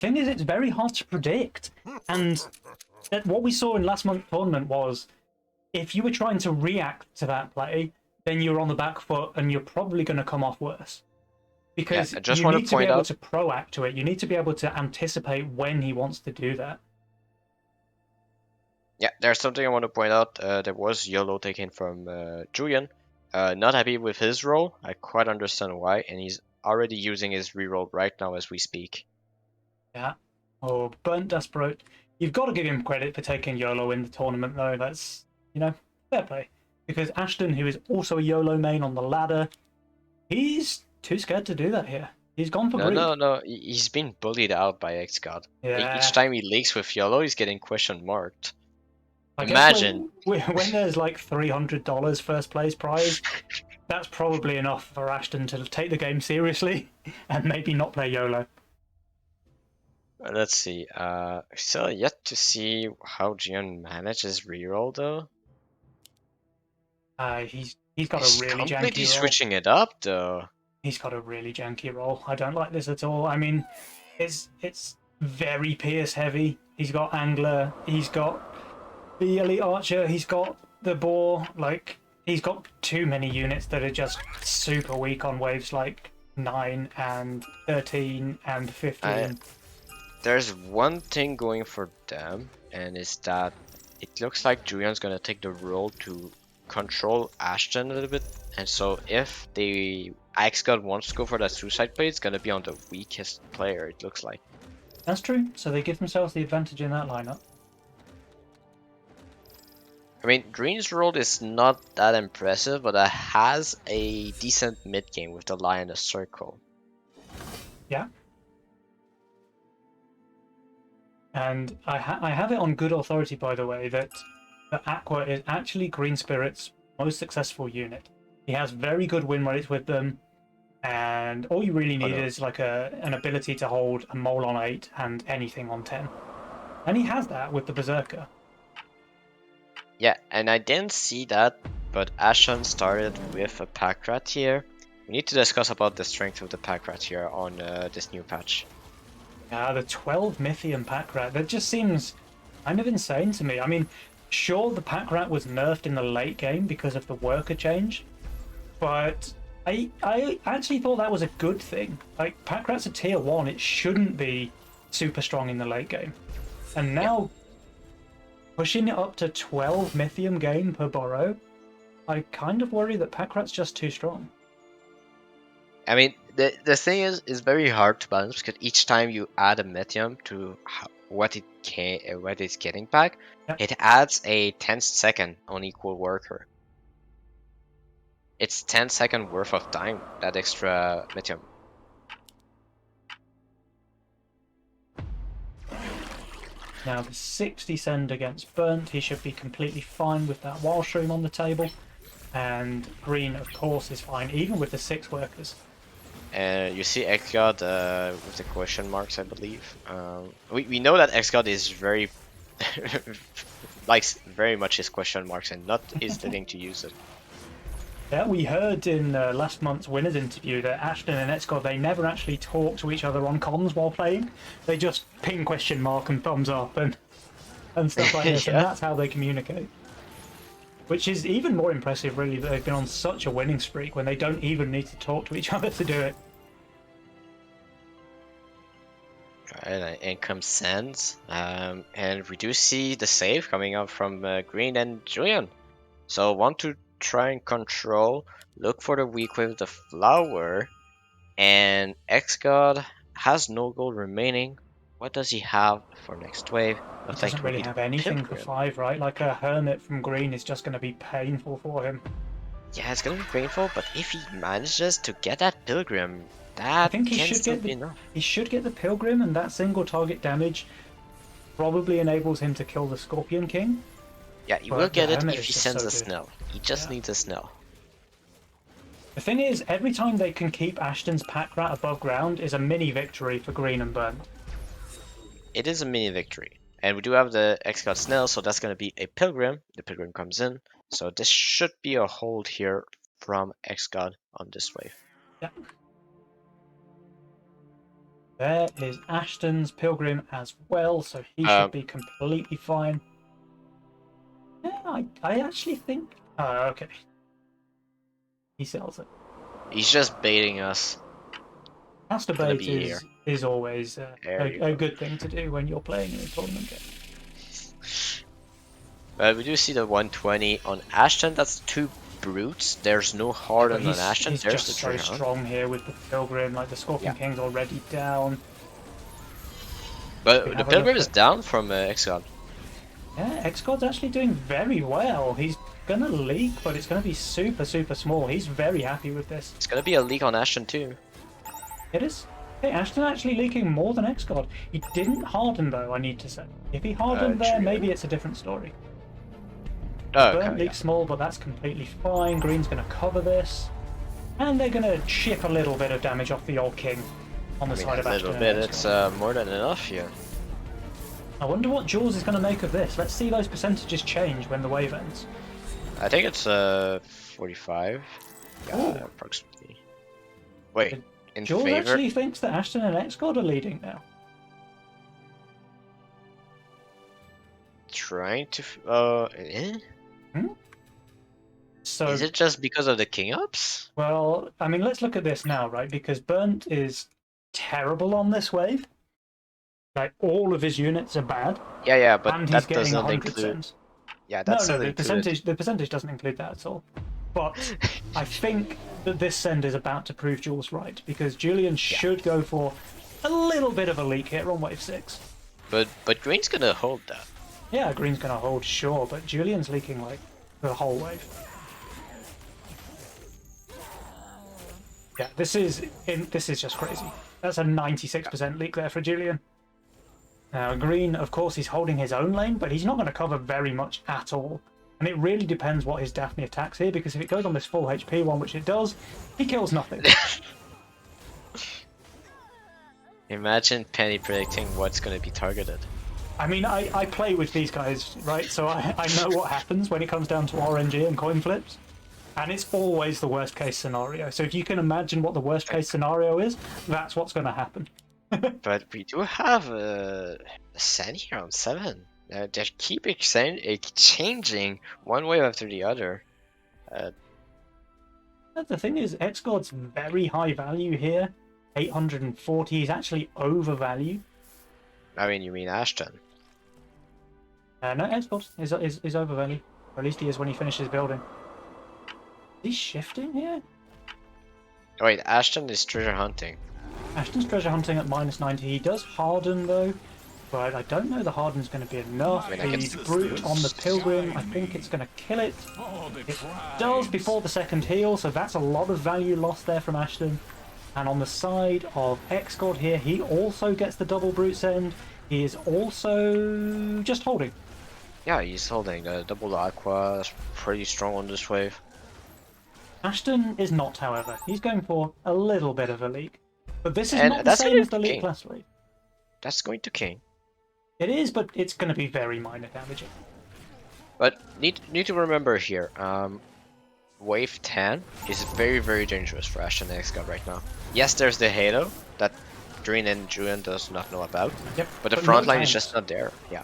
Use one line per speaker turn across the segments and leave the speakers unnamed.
Thing is, it's very hard to predict. And what we saw in last month's tournament was if you were trying to react to that play, then you're on the back foot and you're probably going to come off worse.
Yeah,
Because
I just
you
want to
need to be
point
able
out.
to proact to it. You need to be able to anticipate when he wants to do that.
Yeah, there's something I want to point out. There was YOLO taken from Julian. Not happy with his role. I quite understand why, and he's already using his reroll right now as we speak.
Yeah. Or BerntDasBrot. You've got to give him credit for taking YOLO in the tournament, though. That's, fair play. Because Ashton, who is also a YOLO main on the ladder, he's too scared to do that here. He's gone for
No,
greed.
no, no. He's been bullied out by Xcod. Each
Yeah.
time he leaks with YOLO, he's getting question marked.
I guess
Imagine.
when there's like $300 first place prize, that's probably enough for Ashton to take the game seriously and maybe not play YOLO.
Let's see. Still yet to see how Jian manages reroll though.
He's got a
He's
really
completely
janky roll.
switching it up though.
He's got a really janky roll. I don't like this at all. I mean, it's very Pierce heavy. He's got Angler. He's got the Elite Archer. He's got the Boar. Like, he's got too many units that are just super weak on waves like 9 and 13 and 15.
There's one thing going for them, and is that it looks like Julian's gonna take the role to control Ashton a little bit. And so if the Xcod wants to go for that suicide play, it's gonna be on the weakest player, it looks like.
That's true. So they give themselves the advantage in that lineup.
I mean, Green's role is not that impressive, but it has a decent mid game with the Lioness Circle.
Yeah. And I have it on good authority, by the way, that the Aqua is actually GreenSpirit's most successful unit. He has very good win rates with them, and all you really need is like an ability to hold a mole on 8 and anything on 10. And he has that with the Berserker.
Yeah, and I didn't see that, but Ashton started with a pack rat here. We need to discuss about the strength of the pack rat here on this new patch.
The 12 Mythium pack rat, that just seems kind of insane to me. I mean, sure, the pack rat was nerfed in the late game because of the worker change, but I actually thought that was a good thing. Like, pack rat's a tier 1, it shouldn't be super strong in the late game. And now, pushing it up to 12 Mythium gain per borrow, I kind of worry that pack rat's just too strong.
I mean, the thing is, it's very hard to balance because each time you add a medium to what it's getting back,
Yep.
it adds a 10-second on equal worker. It's 10-second worth of time, that extra medium.
Now the 60 send against Burnt, he should be completely fine with that Wild Shroom on the table. And Green, of course, is fine, even with the 6 workers.
And you see Xgod with the question marks, I believe. We know that Xgod is very likes very much his question marks and not is willing to use it.
Yeah, we heard in last month's winners interview that Ashton and Xcod, they never actually talk to each other on comms while playing. They just ping question mark and thumbs up and stuff like this,
Yeah.
and that's how they communicate. Which is even more impressive, really, that they've been on such a winning streak when they don't even need to talk to each other to do it.
Alright, and comes Sands, and we do see the save coming up from Green and Julian. So want to try and control, look for the weak with the flower, and Xgod has no gold remaining. What does he have for next wave?
He
Looks like
doesn't
it will
really
be the
have anything for
Pilgrim.
5, right? Like a Hermit from Green is just going to be painful for him.
Yeah, it's gonna be painful, but if he manages to get that Pilgrim,
I
that
think he
can
should
still
get
be
the
enough.
Pilgrim, and that single target damage probably enables him to kill the Scorpion King.
Yeah, he
But
will get
the
it
Hermit
if
is
he
just
sends
so
a
good.
Snell. He just
Yeah.
needs a Snell.
The thing is, every time they can keep Ashton's pack rat above ground is a mini victory for Green and Burnt.
It is a mini victory. And we do have the Xcod Snell, so that's going to be a Pilgrim. The Pilgrim comes in. So this should be a hold here from Xcod on this wave.
Yeah. There is Ashton's Pilgrim as well, so he should be completely fine. Yeah, I actually think... Oh, okay. He sells it.
He's just baiting us.
Master
Gonna
bait
be
is always a good thing to do when you're playing in a tournament game.
But we do see the 120 on Ashton. That's 2 brutes. There's no harden on Ashton.
He's
There's
just
the
so
treasure hunt.
strong here with the Pilgrim. Like the Scorpion King's already down.
But the Pilgrim is down from Xcrash.
Yeah, Xcrash actually doing very well. He's gonna leak, but it's gonna be super, super small. He's very happy with this.
It's gonna be a leak on Ashton too.
It is. Hey, Ashton actually leaking more than Xcrash. He didn't harden though, I need to say. If he hardened there, maybe it's a different story.
Oh,
Burnt leaks small, but that's completely fine. Green's gonna cover this. And they're gonna chip a little bit of damage off the old king on the side of Ashton.
A little bit, it's more than enough here.
I wonder what Jaws is going to make of this. Let's see those percentages change when the wave ends.
I think it's 45. Yeah, approximately. Wait, in
Jaws
favor?
actually thinks that Ashton and Xcod are leading now.
Trying to...
So,
is it just because of the king ups?
well, I mean, let's look at this now, right? Because Burnt is terrible on this wave. Like, all of his units are bad.
Yeah, but
and
that
he's getting
doesn't
100
include...
cents.
Yeah, that's
no, the percentage doesn't include that at all. But I think that this send is about to prove Jules right, because Julian should go for a little bit of a leak here on wave 6.
But Green's gonna hold that.
Yeah, Green's gonna hold, sure, but Julian's leaking like the whole wave. Yeah, this is just crazy. That's a 96% leak there for Julian. Now, Green, of course, he's holding his own lane, but he's not going to cover very much at all. And it really depends what his Daphne attacks here, because if it goes on this full HP one, which it does, he kills nothing.
Imagine Penny predicting what's going to be targeted.
I mean, I play with these guys, right? So I know what happens when it comes down to RNG and coin flips. And it's always the worst case scenario. So if you can imagine what the worst case scenario is, that's what's going to happen.
But we do have a Sen here on 7. They keep changing one way after the other.
The thing is, Xgod's very high value here. 840 is actually overvalued.
I mean, you mean Ashton?
No, Xgod is overvalued. Or at least he is when he finishes building. Is he shifting here?
Oh, wait, Ashton is treasure hunting.
Ashton's treasure hunting at -90. He does harden though, but I don't know the harden's going to be enough. The brute on the Pilgrim, I think it's going to kill it. It does before the second heal, so that's a lot of value lost there from Ashton. And on the side of Xgod here, he also gets the double brute send. He is also just holding.
Yeah, he's holding a double aqua. That's pretty strong on this wave.
Ashton is not, however. He's going for a little bit of a leak. But this is not the same as the leak last wave.
That's going to king.
It is, but it's going to be very minor damaging.
But need to remember here, wave 10 is very, very dangerous for Ashton and Xcrash right now. Yes, there's the Halo that Green and Julian does not know about.
Yep,
but the front line is just not there. Yeah.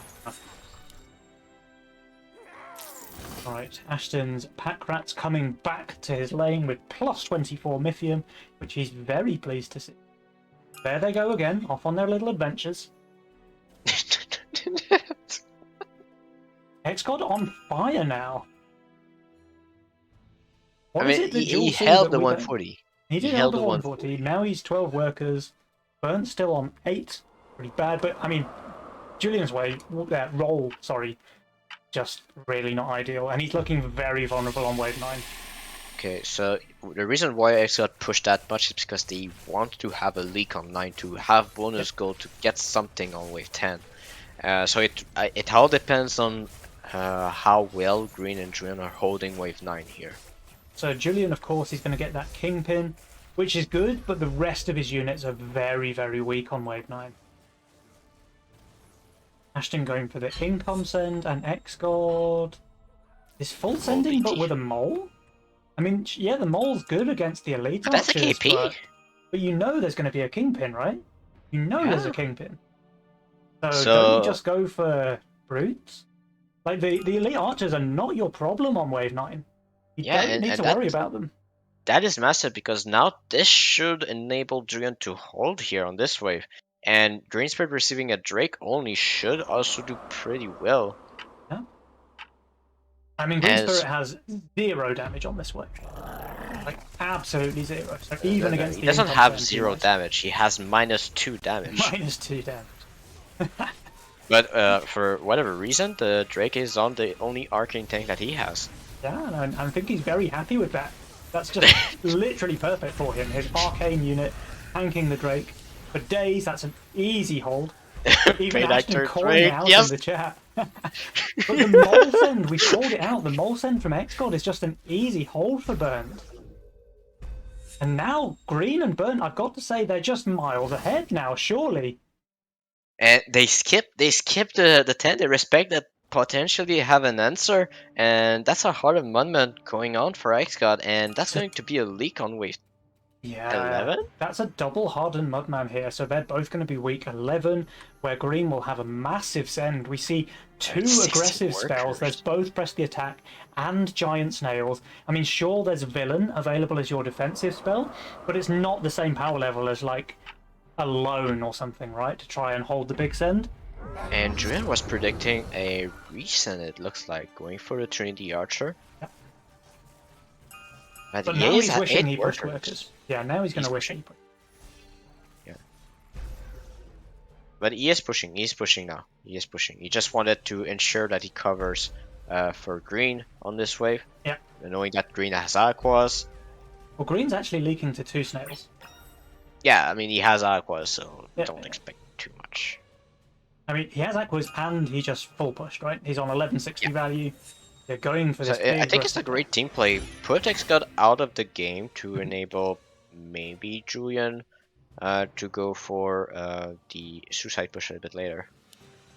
Alright, Ashton's Pack Rat's coming back to his lane with +24 Mythium, which he's very pleased to see. There they go again, off on their little adventures. Xcod on fire now.
What is it that he held the 140.
He did hold the 140. Now he's 12 workers. Burnt still on 8. Pretty bad, but I mean, Julian's roll, just really not ideal. And he's looking very vulnerable on wave 9.
Okay, so the reason why Xcrash pushed that much is because they want to have a leak on 9 to have bonus gold to get something on wave 10. So it all depends on how well Green and Julian are holding wave 9 here.
So Julian, of course, he's going to get that Kingpin, which is good, but the rest of his units are very, very weak on wave 9. Ashton going for the income send, and Xcod is full sending, but with a mole? I mean, yeah, the mole's good against the elite
But that's a KP.
But you know there's going to be a Kingpin, right? You know there's a
Yeah.
Kingpin. So don't you
So
just go for brutes? Like the elite archers are not your problem on wave 9. You
yeah,
don't need
and
to worry about them.
that is massive because now this should enable Julian to hold here on this wave. And GreenSpirit receiving a Drake only should also do pretty well.
Yeah. I mean,
As
GreenSpirit has 0 damage on this wave. Like, absolutely 0. So
no,
even
no,
against
he
the
doesn't
income
have
send, he
0
was
damage. He has -2 damage.
-2 damage.
But for whatever reason, the Drake is on the only arcane tank that he has.
Yeah, and I think he's very happy with that. That's just literally perfect for him. His arcane unit tanking the Drake for days. That's an easy hold. Even
Paid
Ashton
actor
calling it
Drake,
out in
yes.
the chat. But the mole send, we called it out. The mole send from Xcod is just an easy hold for Bernt. And now Green and Bernt, I've got to say, they're just miles ahead now, surely.
And they skip the 10. They respect that potentially have an answer, and that's a hard amendment going on for XGod, and that's going to be a leak on wave
Yeah,
11.
that's a double hardened Mudman here, so they're both going to be week 11, where Green will have a massive send. We see 2
60
aggressive spells. There's
workers.
both Press the Attack and Giant Snails. I mean, sure, there's Villain available as your defensive spell, but it's not the same power level as, like, Alone or something, right? To try and hold the big send.
And Julian was predicting a resend, it looks like, going for the Trinity Archer.
Yep.
But
But
he
now
is
he's
at
wishing
8
he pushed
workers.
workers. Yeah, now he's going to wish he pushed.
Yeah. But he is pushing. He's pushing now. He is pushing. He just wanted to ensure that he covers for Green on this wave.
Yeah.
Knowing that Green has Aquas.
Well, Green's actually leaking to 2 snails.
Yeah, I mean, he has Aquas, so
Yeah.
don't expect too much.
I mean, he has Aquas and he just full pushed, right? He's on 1160 value. They're going for
So
this big
I think it's a great team play. Put XGod out of the game to enable maybe Julian to go for the suicide push a bit later.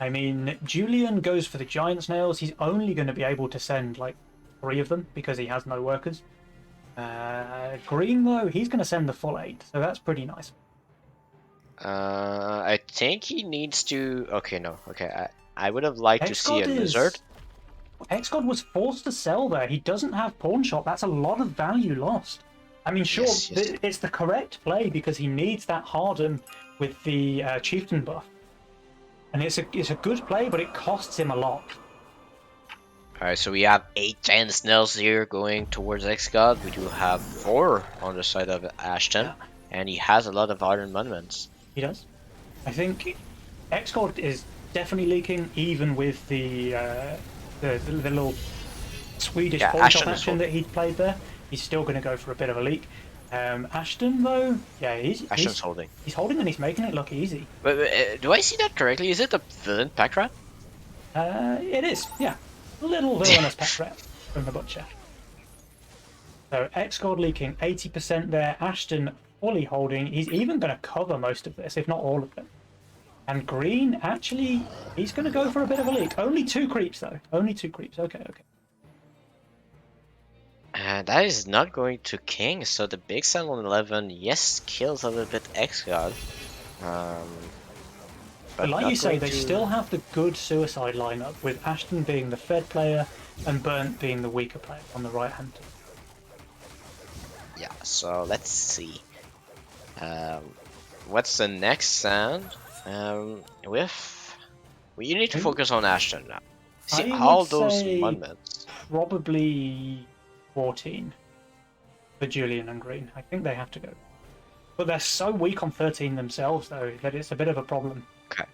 I mean, Julian goes for the giant snails. He's only going to be able to send like 3 of them because he has no workers. Green, though, he's going to send the full 8, so that's pretty nice.
I think he needs to. Okay, no. Okay, I would have liked to see a lizard.
Xcod was forced to sell there. He doesn't have pawn shop. That's a lot of value lost. I mean, sure,
Yes, yes.
it's the correct play because he needs that harden with the chieftain buff, and it's a good play, but it costs him a lot.
Alright, so we have 8 giant snails here going towards XGod. We do have 4 on the side of Ashton,
Yeah.
and he has a lot of other amendments.
He does. I think Xcod is definitely leaking, even with the little Swedish pawn shop action that he played there. He's still going to go for a bit of a leak. Ashton, though, yeah,
Ashton's holding.
He's holding and he's making it look easy.
But do I see that correctly? Is it the villain pack rat?
It is, yeah. Little villainous pack rat from the butcher. So Xcod leaking 80% there. Ashton fully holding. He's even going to cover most of this, if not all of them. And Green, actually, he's going to go for a bit of a leak. Only 2 creeps, though. Only 2 creeps. Okay.
And that is not going to King, so the big sand on 11, yes, kills a little bit XGod.
But like you say, they still have the good suicide lineup, with Ashton being the fed player and Bernt being the weaker player on the right hand.
Yeah, so let's see. What's the next sand? You need to focus on Ashton now. See all those amendments.
Probably 14 for Julian and Green. I think they have to go. But they're so weak on 13 themselves, though, that it's a bit of a problem.
Okay.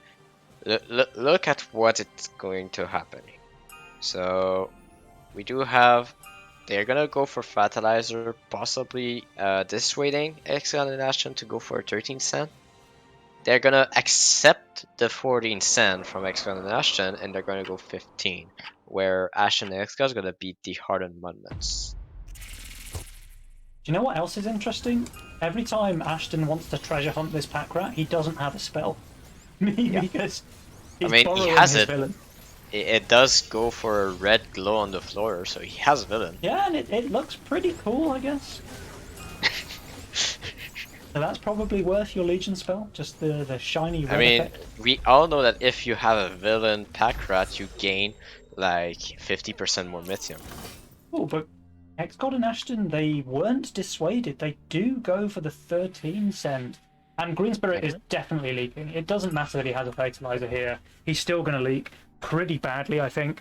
Look at what it's going to happen. So, we do have... They're gonna go for Fatalizer, possibly dissuading Exxon and Ashton to go for a 13 sand. They're gonna accept the 14 sand from Exxon and Ashton, and they're gonna go 15, where Ashton and Exxon is gonna beat the hardened amendments.
Do you know what else is interesting? Every time Ashton wants to treasure hunt this pack rat, he doesn't have a spell. Because he's borrowing
he has
his
it.
villain.
It does go for a red glow on the floor, so he has villain.
Yeah, and it looks pretty cool, I guess. So that's probably worth your Legion spell, just the shiny red
I mean,
effect.
we all know that if you have a villain pack rat, you gain like 50% more Mythium.
Oh, but Xcod and Ashton, they weren't dissuaded. They do go for the 13 send. And GreenSpirit is definitely leaking. It doesn't matter that he has a Fatalizer here. He's still going to leak pretty badly, I think.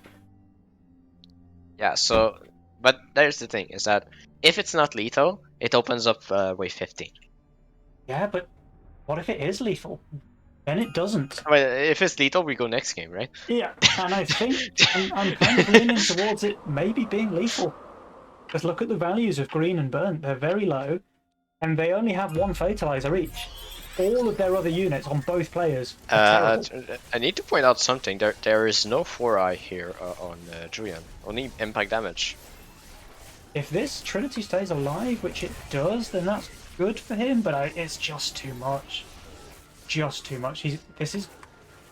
Yeah, so, but there's the thing, is that if it's not lethal, it opens up wave 15.
Yeah, but what if it is lethal? Then it doesn't.
I mean, if it's lethal, we go next game, right?
Yeah, and I think I'm kind of leaning towards it maybe being lethal. Because look at the values of green and burnt. They're very low, and they only have one Fatalizer each. All of their other units on both players are terrible.
I need to point out something. There is no 4-eye here on Julian. Only impact damage.
If this Trinity stays alive, which it does, then that's good for him, but it's just too much. Just too much. This is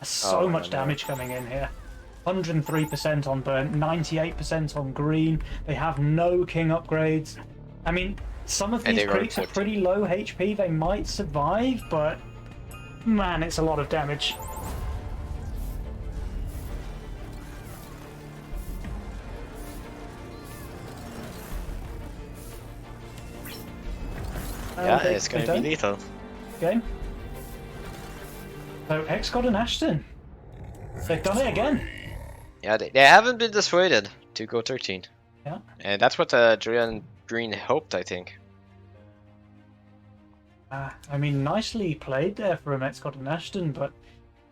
so much damage coming in here. 103% on burnt, 98% on green. They have no king upgrades. I mean, some of these creeps are pretty low HP. They might survive, but man, it's a lot of damage.
Yeah, it's going to be lethal.
Okay. So Xcod and Ashton, they've done it again.
Yeah, they haven't been dissuaded to go 13.
Yeah.
And that's what Julian Green hoped, I think.
I mean, nicely played there from Xcod and Ashton, but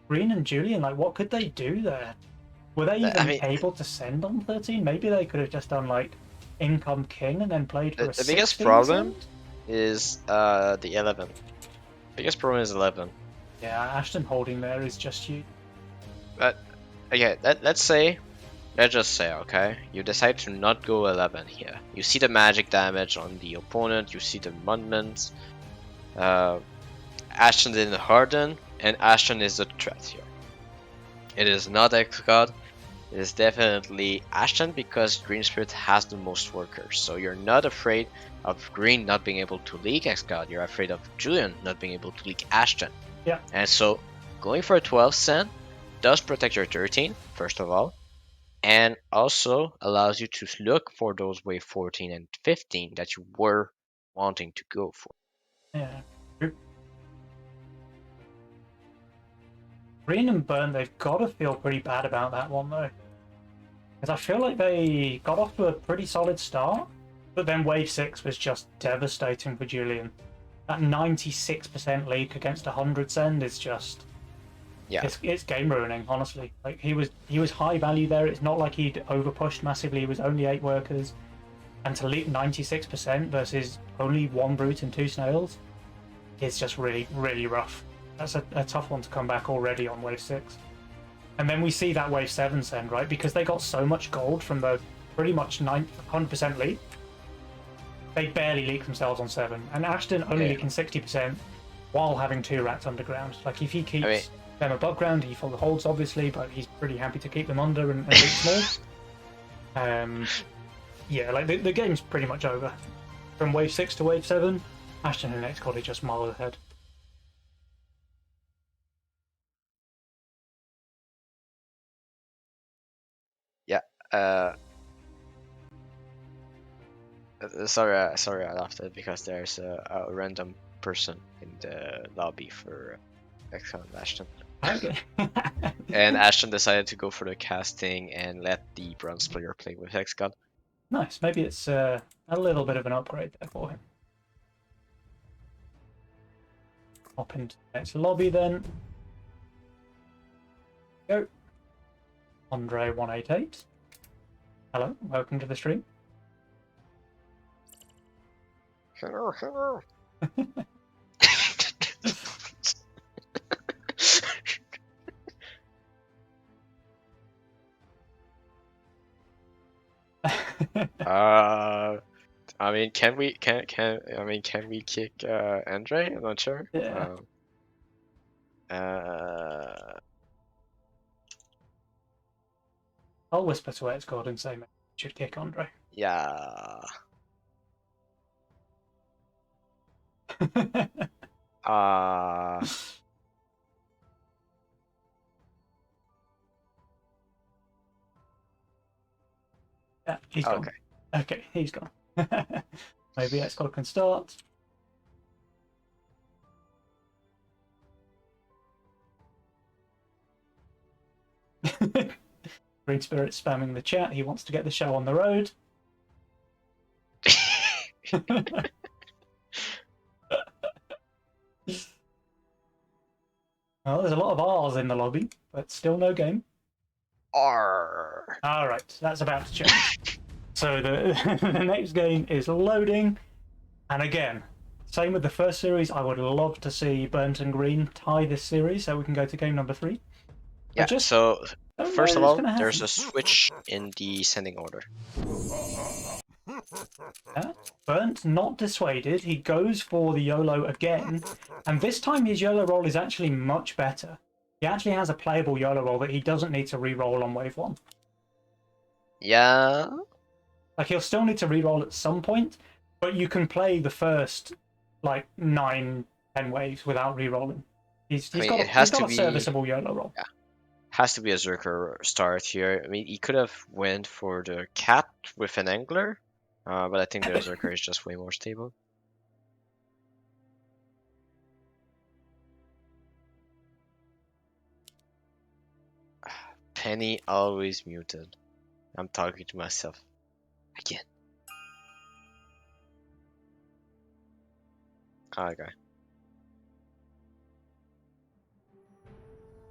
Green and Julian, like, what could they do there? Were they even able to send on 13? Maybe they could have just done, like, income king and then played for a 16
The biggest problem is the 11. Biggest problem is 11.
Yeah, Ashton holding there is just huge.
But, okay, let's just say, okay, you decide to not go 11 here. You see the magic damage on the opponent, you see the mudments. Ashton didn't harden, and Ashton is the threat here. It is not Xcod, it is definitely Ashton because GreenSpirit has the most workers. So you're not afraid of Green not being able to leak Xcod, you're afraid of Julian not being able to leak Ashton.
Yeah.
And so going for a 12 cent does protect your 13, first of all, and also allows you to look for those wave 14 and 15 that you were wanting to go for.
Yeah. Green and Burn, they've got to feel pretty bad about that one, though. Because I feel like they got off to a pretty solid start, but then wave 6 was just devastating for Julian. That 96% leak against 100 send is just...
Yeah.
It's game ruining, honestly. Like he was high value there. It's not like he'd over pushed massively. It was only 8 workers, and to leak 96% versus only 1 brute and 2 snails, it's just really, really rough. That's a tough one to come back already on wave 6. And then we see that wave 7 send, right? Because they got so much gold from the pretty much 100% leak. They barely leak themselves on 7, and Ashton only leaking 60% while having 2 rats underground. Like if he keeps them above ground, he full holds obviously, but he's pretty happy to keep them under and leak small. Yeah, like the game's pretty much over. From wave 6 to wave 7, Ashton and Xcod are just miles ahead.
Yeah. Sorry, I laughed at because there's a random person in the lobby for Xcrash and Ashton.
Okay.
And Ashton decided to go for the casting and let the bronze player play with Xcrash.
Nice. Maybe it's a little bit of an upgrade there for him. Hop into the next lobby then. Go. Andre188. Hello, welcome to the stream.
Hello. I mean, can we kick Andre? I'm not sure.
Yeah. I'll whisper to Xcod and say, "Maybe you should kick Andre."
Yeah. Uh,
Yeah, he's gone.
okay.
Okay, he's gone. Maybe Xcrash can start. GreenSpirit spamming the chat. He wants to get the show on the road. Well, there's a lot of R's in the lobby, but still no game.
R.
All right, that's about to change. So the, the next game is loading. And again, same with the first series. I would love to see Burnt and Green tie this series so we can go to game number 3.
Yeah, so first of all, there's a switch in the sending order.
Yeah. Burnt not dissuaded. He goes for the YOLO again. And this time his YOLO roll is actually much better. He actually has a playable YOLO roll that he doesn't need to re-roll on wave 1.
Yeah.
Like, he'll still need to re-roll at some point, but you can play the first, like, 9, 10 waves without re-rolling. He's got a serviceable YOLO roll.
Yeah. Has to be a Zerker start here. I mean, he could have went for the cat with an angler, but I think the Zerker is just way more stable. Penny always muted. I'm talking to myself again. Okay.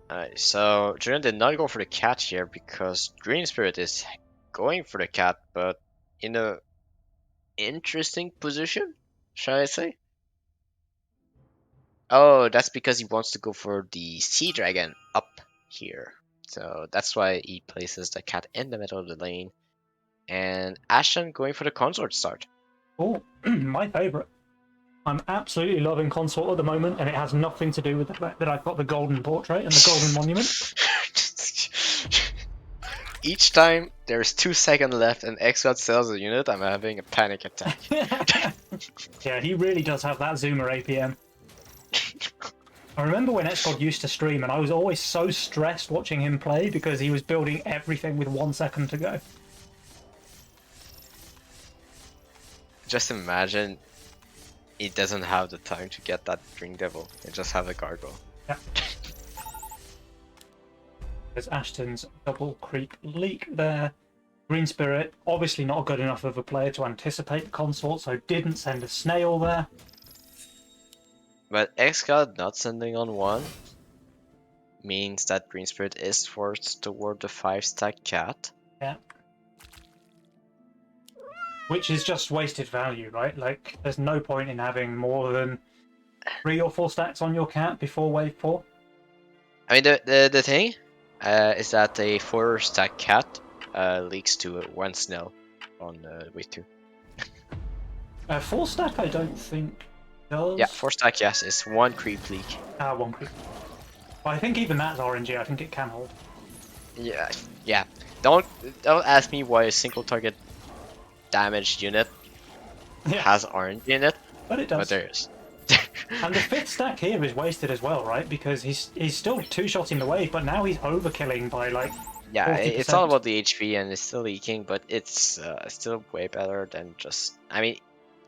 Alright, so Julian did not go for the cat here because GreenSpirit is going for the cat, but in a interesting position, shall I say? Oh, that's because he wants to go for the sea dragon up here. So that's why he places the cat in the middle of the lane. And Ashton going for the consort start.
Oh, my favourite. I'm absolutely loving consort at the moment, and it has nothing to do with the fact that I've got the golden portrait and the golden monument.
Each time there's 2 seconds left and Xcrash sells a unit, I'm having a panic attack.
Yeah, he really does have that zoomer APM. I remember when Xcrash used to stream, and I was always so stressed watching him play because he was building everything with 1 second to go.
Just imagine he doesn't have the time to get that Drink Devil. He just have a gargoyle.
Yeah. There's Ashton's double creep leak there. GreenSpirit, obviously not good enough of a player to anticipate the consort, so didn't send a snail there.
But Xcrash not sending on 1 means that GreenSpirit is forced toward the 5-stack cat.
Yeah. Which is just wasted value, right? Like, there's no point in having more than 3 or 4 stacks on your cat before wave 4.
I mean, the thing is that a 4-stack cat leaks to 1 snail on wave 2.
4 stack, I don't think does.
Yeah, 4-stack, yes, is 1 creep leak.
1 creep. But I think even that's RNG. I think it can hold.
Yeah. Don't ask me why a single target damaged unit has RNG in it,
but it does.
But there is.
And the 5th stack here is wasted as well, right? Because he's still 2-shotting the wave, but now he's overkilling by like.
Yeah,
40%.
it's all about the HP and it's still leaking, but it's still way better than just. I mean,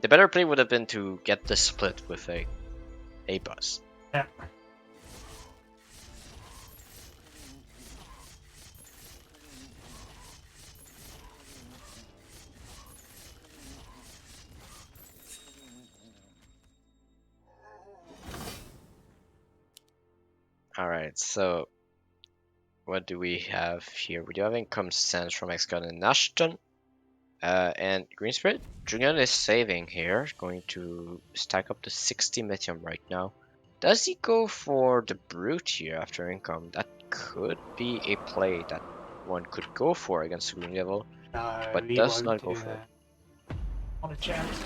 the better play would have been to get the split with a buzz.
Yeah.
Alright, so what do we have here? We do have income sense from Xcrash and Ashton. And GreenSpirit. Julian is saving here, going to stack up to 60 Mithium right now. Does he go for the Brute here after income? That could be a play that one could go for against the Green Devil,
No,
but
he
does
won't
not
do
go for
that.
it.
Not a chance.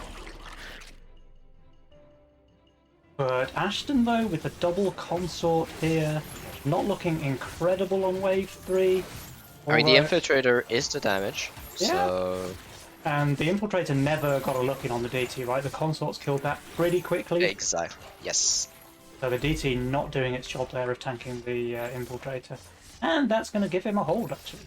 But Ashton, though, with the double consort here, not looking incredible on wave 3.
I mean, the Infiltrator is the damage, so...
And the Infiltrator never got a look in on the DT, right? The consorts killed that pretty quickly.
Exactly, yes.
So the DT not doing its job there of tanking the Infiltrator. And that's going to give him a hold, actually.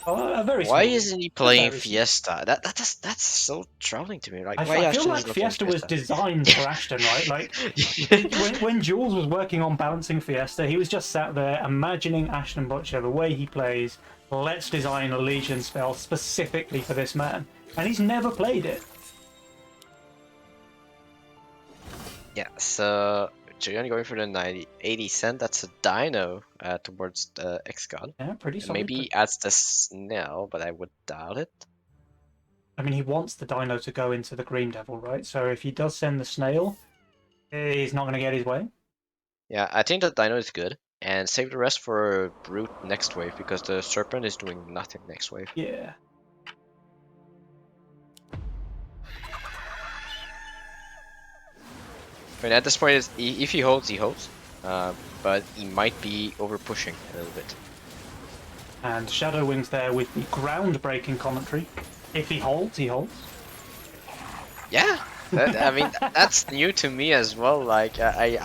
Oh, a very
Why
small lead.
isn't he
A
playing
very small.
Fiesta? That's so troubling to me. Like,
I
why
feel
Ashton
like
is not playing
Fiesta was
Fiesta?
designed for Ashton, right? Like, when Jules was working on balancing Fiesta, he was just sat there imagining Ashton Butcher, the way he plays. Let's design a Legion spell specifically for this man. And he's never played it.
Yeah, so Julian going for the 80 cent. That's a dino towards the X-God.
Yeah, pretty
And
solid.
maybe adds the snail, but I would doubt it.
I mean, he wants the dino to go into the Green Devil, right? So if he does send the snail, he's not going to get his way.
Yeah, I think that dino is good. And save the rest for Brute next wave, because the Serpent is doing nothing next wave.
Yeah.
I mean, at this point, if he holds, he holds. But he might be over pushing a little bit.
And Shadowings there with the groundbreaking commentary. If he holds, he holds.
Yeah, I mean, that's new to me as well. Like, I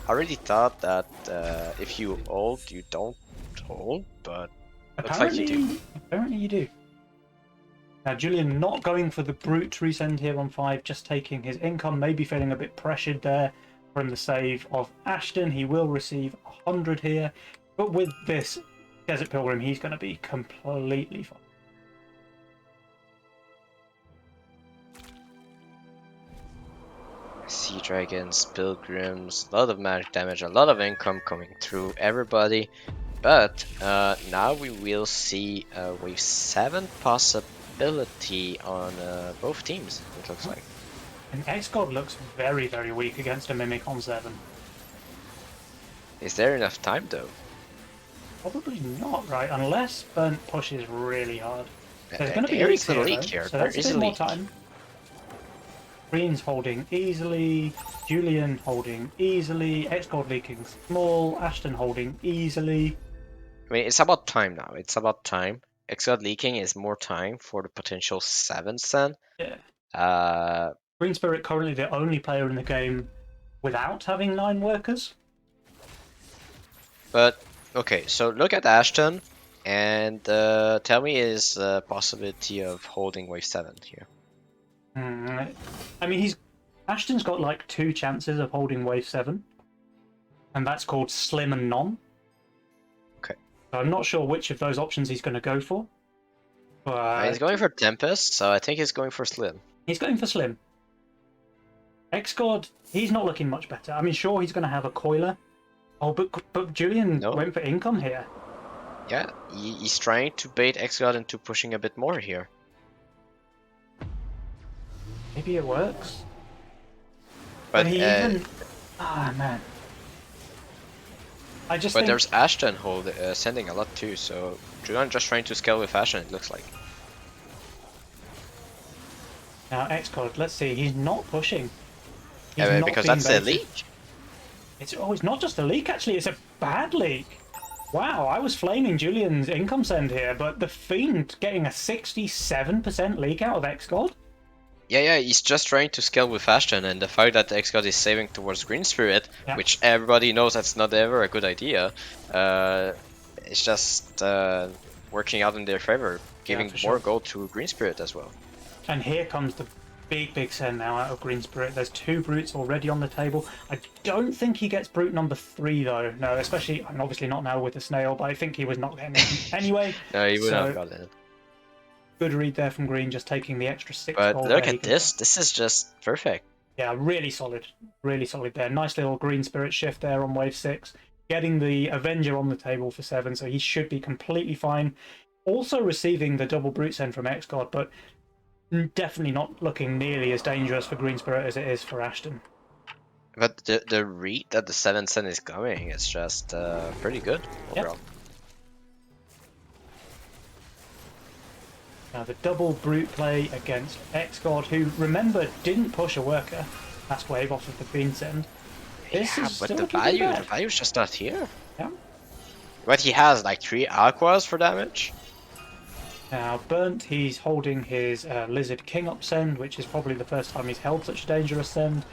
already thought that if you hold, you don't hold, but looks like you do.
Apparently you do. Now Julian not going for the brute resend here on 5, just taking his income, maybe feeling a bit pressured there from the save of Ashton. He will receive 100 here, but with this Desert Pilgrim, he's going to be completely fine.
Sea Dragons, Pilgrims, a lot of magic damage, a lot of income coming through everybody. But now we will see wave 7 possibility on both teams, it looks like.
And X-God looks very, very weak against a Mimic on 7.
Is there enough time though?
Probably not, right? Unless Burnt pushes really hard. There's going to be
There
leaks
is a
here,
leak
though,
here.
so
There
that's a
is
bit
a
more
leak.
time. Green's holding easily, Julian holding easily, X-God leaking small, Ashton holding easily.
I mean, it's about time now. It's about time. Xcode leaking is more time for the potential 7th Sen.
Yeah. GreenSpirit currently the only player in the game without having 9 workers.
But, okay, so look at Ashton and tell me his possibility of holding wave 7 here.
I mean, Ashton's got like 2 chances of holding wave 7. And that's called Slim and None.
Okay.
So I'm not sure which of those options he's going to go for. But
He's going for Tempest, so I think he's going for Slim.
He's going for Slim. X-God, he's not looking much better. I mean, sure, he's going to have a Coiler. Oh, but Julian went for income here.
Yeah, he's trying to bait Xcode into pushing a bit more here.
Maybe it works.
But
he even... Ah, man. I just think...
there's Ashton sending a lot too, so Julian just trying to scale with Ashton, it looks like.
Now, X-God, let's see, he's not pushing.
Because that's a leak.
It's not just a leak, actually, it's a bad leak. Wow, I was flaming Julian's income send here, but the Fiend getting a 67% leak out of X-God?
Yeah, he's just trying to scale with Ashton, and the fact that X-God is saving towards GreenSpirit, which everybody knows that's not ever a good idea, it's just working out in their favor, giving more gold to GreenSpirit as well.
And here comes the big send now out of GreenSpirit. There's 2 brutes already on the table. I don't think he gets brute number 3 though. No, especially, I mean, obviously not now with the snail, but I think he was not getting it anyway.
No, he would not have gotten it.
Good read there from Green, just taking the extra 6
but
gold.
But look at this. This is just perfect.
Yeah, really solid. Really solid there. Nice little GreenSpirit shift there on wave 6. Getting the Avenger on the table for 7, so he should be completely fine. Also receiving the double brute send from X-God, but definitely not looking nearly as dangerous for GreenSpirit as it is for Ashton.
But the read that the 7th Sen is going is just pretty good overall. Yep.
Now the double brute play against X-God, who, remember, didn't push a worker last wave off of the Fiend send.
But the value's just not here.
Yeah.
But he has like 3 aquas for damage.
Now Burnt, he's holding his Lizard King up send, which is probably the first time he's held such a dangerous send.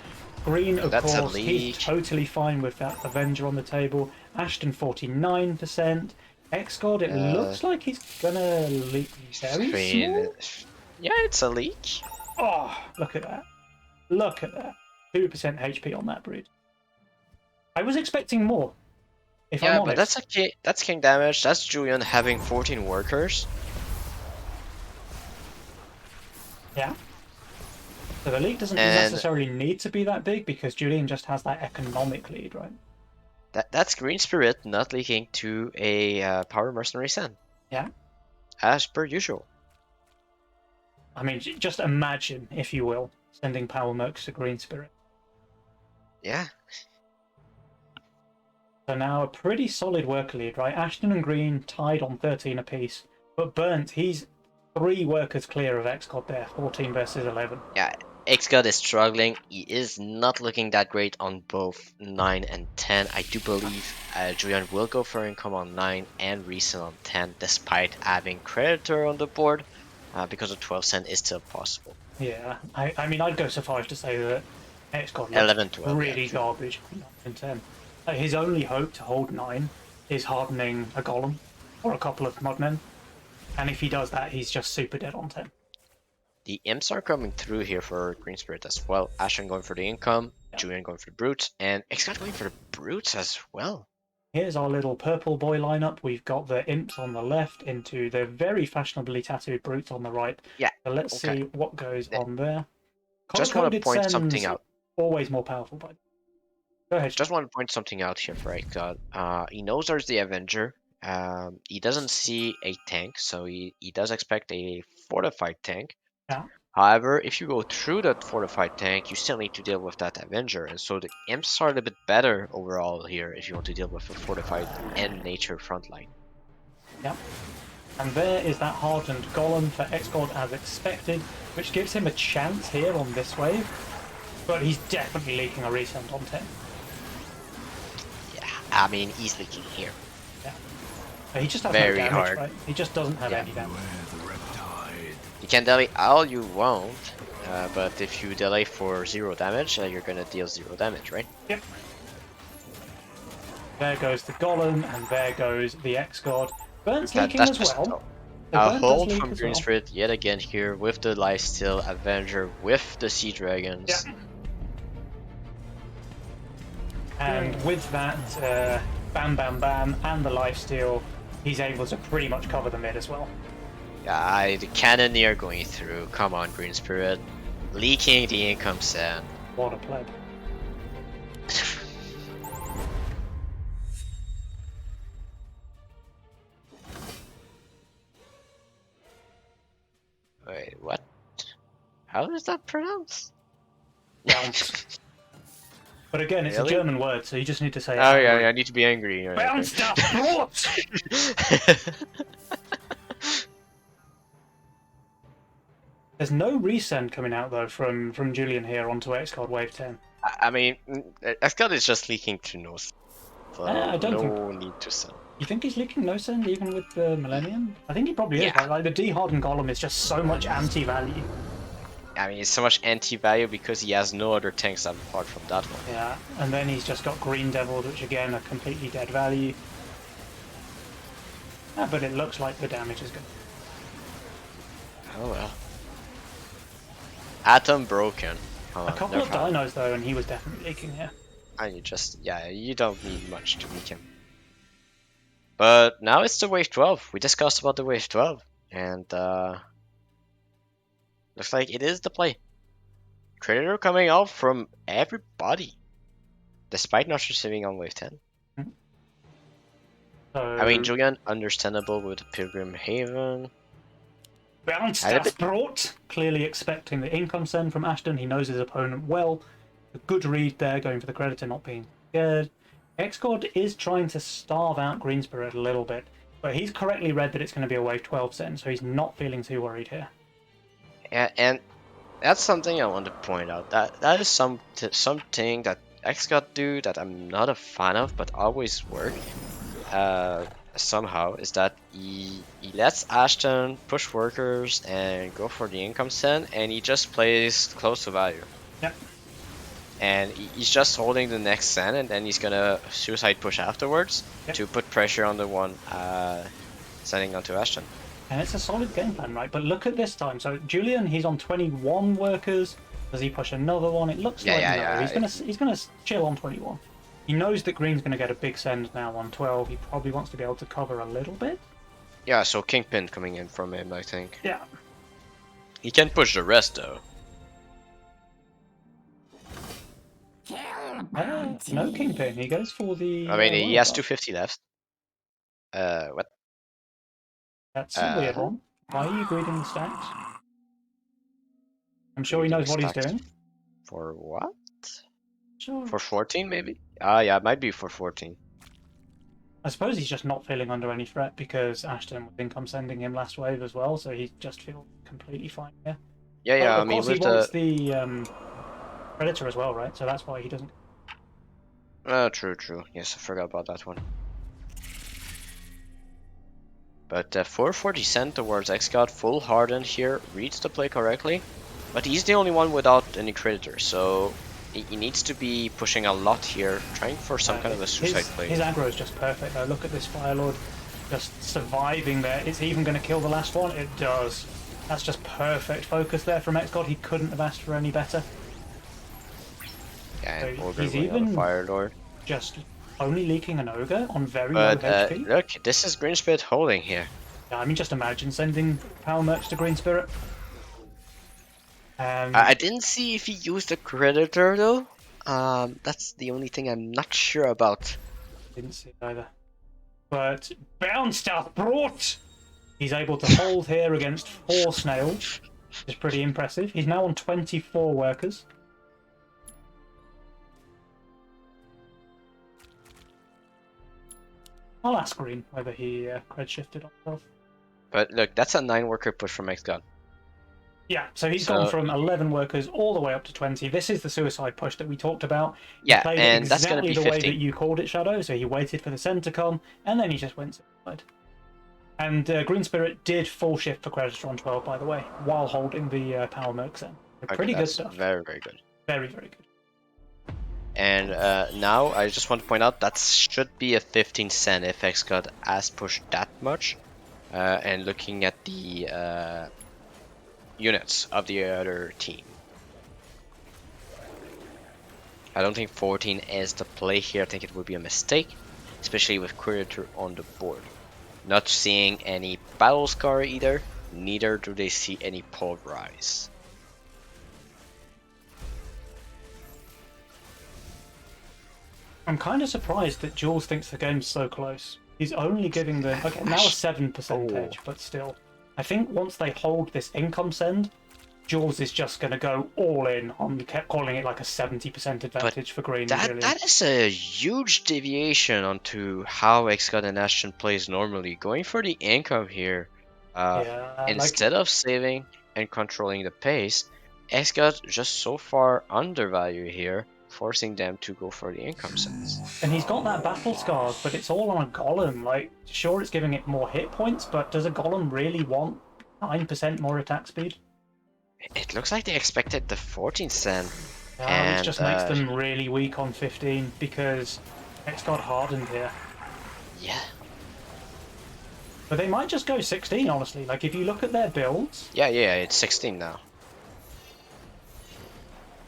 Green, of
That's a
course, he's
leak.
totally fine with that Avenger on the table. Ashton 49%. Xcod, it looks like he's gonna leak very small.
Yeah, it's a leak.
Oh, look at that. Look at that. 2% HP on that brood. I was expecting more, if I'm
Yeah, but
honest.
that's king damage. That's Julian having 14 workers.
Yeah. So the lead doesn't
And
necessarily need to be that big because Julian just has that economic lead, right?
that's GreenSpirit not leaking to a Power Mercenary Sen.
Yeah.
As per usual.
I mean, just imagine, if you will, sending Power Mercs to GreenSpirit.
Yeah.
So now a pretty solid worker lead, right? Ashton and Green tied on 13 apiece. But Burnt, he's 3 workers clear of Xcod there, 14 versus 11.
Yeah, Xcode is struggling. He is not looking that great on both 9 and 10. I do believe Julian will go for income on 9 and Reason on 10, despite having Creditor on the board, because a 12 cent is still possible.
Yeah, I mean, I'd go so far as to say that Xcod
11, 12,
really
yeah,
garbage on 9 and 10. His only hope to hold 9 is hardening a Golem or a couple of Mudmen. And if he does that, he's just super dead on 10.
The imps are coming through here for GreenSpirit as well. Ashton going for the income, Julian going for the brutes, and Xcode going for the brutes as well.
Here's our little purple boy lineup. We've got the imps on the left into the very fashionably tattooed brutes on the right.
Yeah.
So let's see what goes on there.
Just want to
Color-coded
point
Sen's
something out.
always more powerful, by the way. Go ahead.
Just want to point something out here for Xcode. He knows there's the Avenger. He doesn't see a tank, so he does expect a fortified tank.
Yeah.
However, if you go through that fortified tank, you still need to deal with that Avenger, and so the imps are a little bit better overall here if you want to deal with a fortified and nature frontline.
Yeah. And there is that hardened Golem for Xcod as expected, which gives him a chance here on this wave, but he's definitely leaking a resend on 10.
Yeah, I mean, he's leaking here.
Yeah. But he just has
Very
no damage,
hard.
right? He just doesn't have any damage.
You can delay all you want, but if you delay for 0 damage, you're gonna deal 0 damage, right?
Yep. There goes the Golem, and there goes the Xcod. Burnt's leaking as well.
A hold from GreenSpirit yet again here with the Lifesteal Avenger with the Sea Dragons.
Yeah. And with that, bam bam bam, and the Lifesteal, he's able to pretty much cover the mid as well.
Yeah, the Cannoneer going through. Come on, GreenSpirit. Leaking the income Sen.
What a pleb.
Wait, what? How is that pronounced?
Bounce. But again, it's
Really?
a German word, so you just need to say
Oh yeah, I need to be angry.
BerntDasBrot! There's no resend coming out though from Julian here onto Xcod Wave 10.
I mean, Xcode is just leaking to no. So
I don't
no need to send.
You think he's leaking no send even with the Millennium? I think he probably is. Right? Like the de-hardened Golem is just so much anti-value.
I mean, it's so much anti-value because he has no other tanks apart from that one.
Yeah, and then he's just got Green Devils, which again are completely dead value. Yeah, but it looks like the damage is good.
Oh well. Atom broken.
A couple of dinos though, and he was definitely leaking here.
And you don't need much to weak him. But now it's the wave 12. We discussed about the wave 12, and looks like it is the play. Creditor coming out from everybody, despite not receiving on wave 10.
So,
I mean, Julian, understandable with the Pilgrim Haven.
BerntDasBrot, clearly expecting the income send from Ashton. He knows his opponent well. A good read there, going for the creditor, not being scared. Xcod is trying to starve out GreenSpirit a little bit, but he's correctly read that it's going to be a wave 12 send, so he's not feeling too worried here.
And that's something I want to point out. That is something that Xcod do that I'm not a fan of, but always work. Somehow is that he lets Ashton push workers and go for the income send, and he just plays close to value.
Yep.
and he's just holding the next send, and then he's gonna suicide push afterwards to put pressure on the one sending onto Ashton.
And it's a solid game plan, right? But look at this time. So Julian, he's on 21 workers. Does he push another one? It looks like no. He's gonna chill on 21. He knows that Green's gonna get a big send now on 12. He probably wants to be able to cover a little bit.
Yeah, so Kingpin coming in from him, I think.
Yeah.
He can push the rest though.
No Kingpin. He goes for the.
I mean, he has 250 left. What?
That's a weird one. Why are you greeting the stacks? I'm sure he knows what he's doing.
For what?
Sure.
For 14 maybe? Yeah, it might be for 14.
I suppose he's just not feeling under any threat because Ashton was income sending him last wave as well, so he just feels completely fine here.
Yeah,
I mean, of course he wants the Predator as well, right? So that's why he doesn't.
True. Yes, I forgot about that one. But 440 sent towards Xcrash, full hardened here, reads the play correctly. But he's the only one without any Predator, so he needs to be pushing a lot here, trying for some kind of a suicide play.
His aggro is just perfect though. Look at this Fire Lord just surviving there. It's even going to kill the last one. It does. That's just perfect focus there from Xcrash. He couldn't have asked for any better.
Yeah, and
so he's even
Fire Lord.
Just only leaking an Ogre on very low HP.
Look, this is GreenSpirit holding here.
Yeah, I mean, just imagine sending Power Merch to GreenSpirit.
I didn't see if he used a Predator though. That's the only thing I'm not sure about.
Didn't see it either. But BerntDasBrot! He's able to hold here against 4 snails, which is pretty impressive. He's now on 24 workers. I'll ask Green whether he cred shifted on himself.
But look, that's a 9 worker push from Xcrash.
Yeah, so he's gone from 11 workers all the way up to 20. This is the suicide push that we talked about.
Yeah,
he played
and
exactly
that's going to be 50.
the way that you called it, Shadow. So he waited for the send to come, and then he just went suicide. And GreenSpirit did full shift for Predator on 12, by the way, while holding the Power Mercs in. Pretty good stuff.
Very, very good.
Very, very good.
And now I just want to point out that should be a 15 cent if Xcrash has pushed that much. And looking at the units of the other team, I don't think 14 is the play here. I think it would be a mistake, especially with Predator on the board. Not seeing any battle scar either, neither do they see any pulverize.
I'm kind of surprised that Jules thinks the game's so close. He's only giving the... Okay, now a 7% edge, but still. I think once they hold this income send, Jules is just going to go all in on, kept calling it like a 70% advantage for Green.
That is a huge deviation onto how Xcrash and Ashton plays normally. Going for the income here, instead of saving and controlling the pace, Xcrash just so far undervalued here, forcing them to go for the income sends.
And he's got that battle scars, but it's all on a golem. Like, sure, it's giving it more hit points, but does a golem really want 9% more attack speed?
It looks like they expected the 14 cent.
Which just makes them really weak on 15 because X got hardened here.
Yeah.
But they might just go 16, honestly. Like, if you look at their builds...
Yeah, it's 16 now.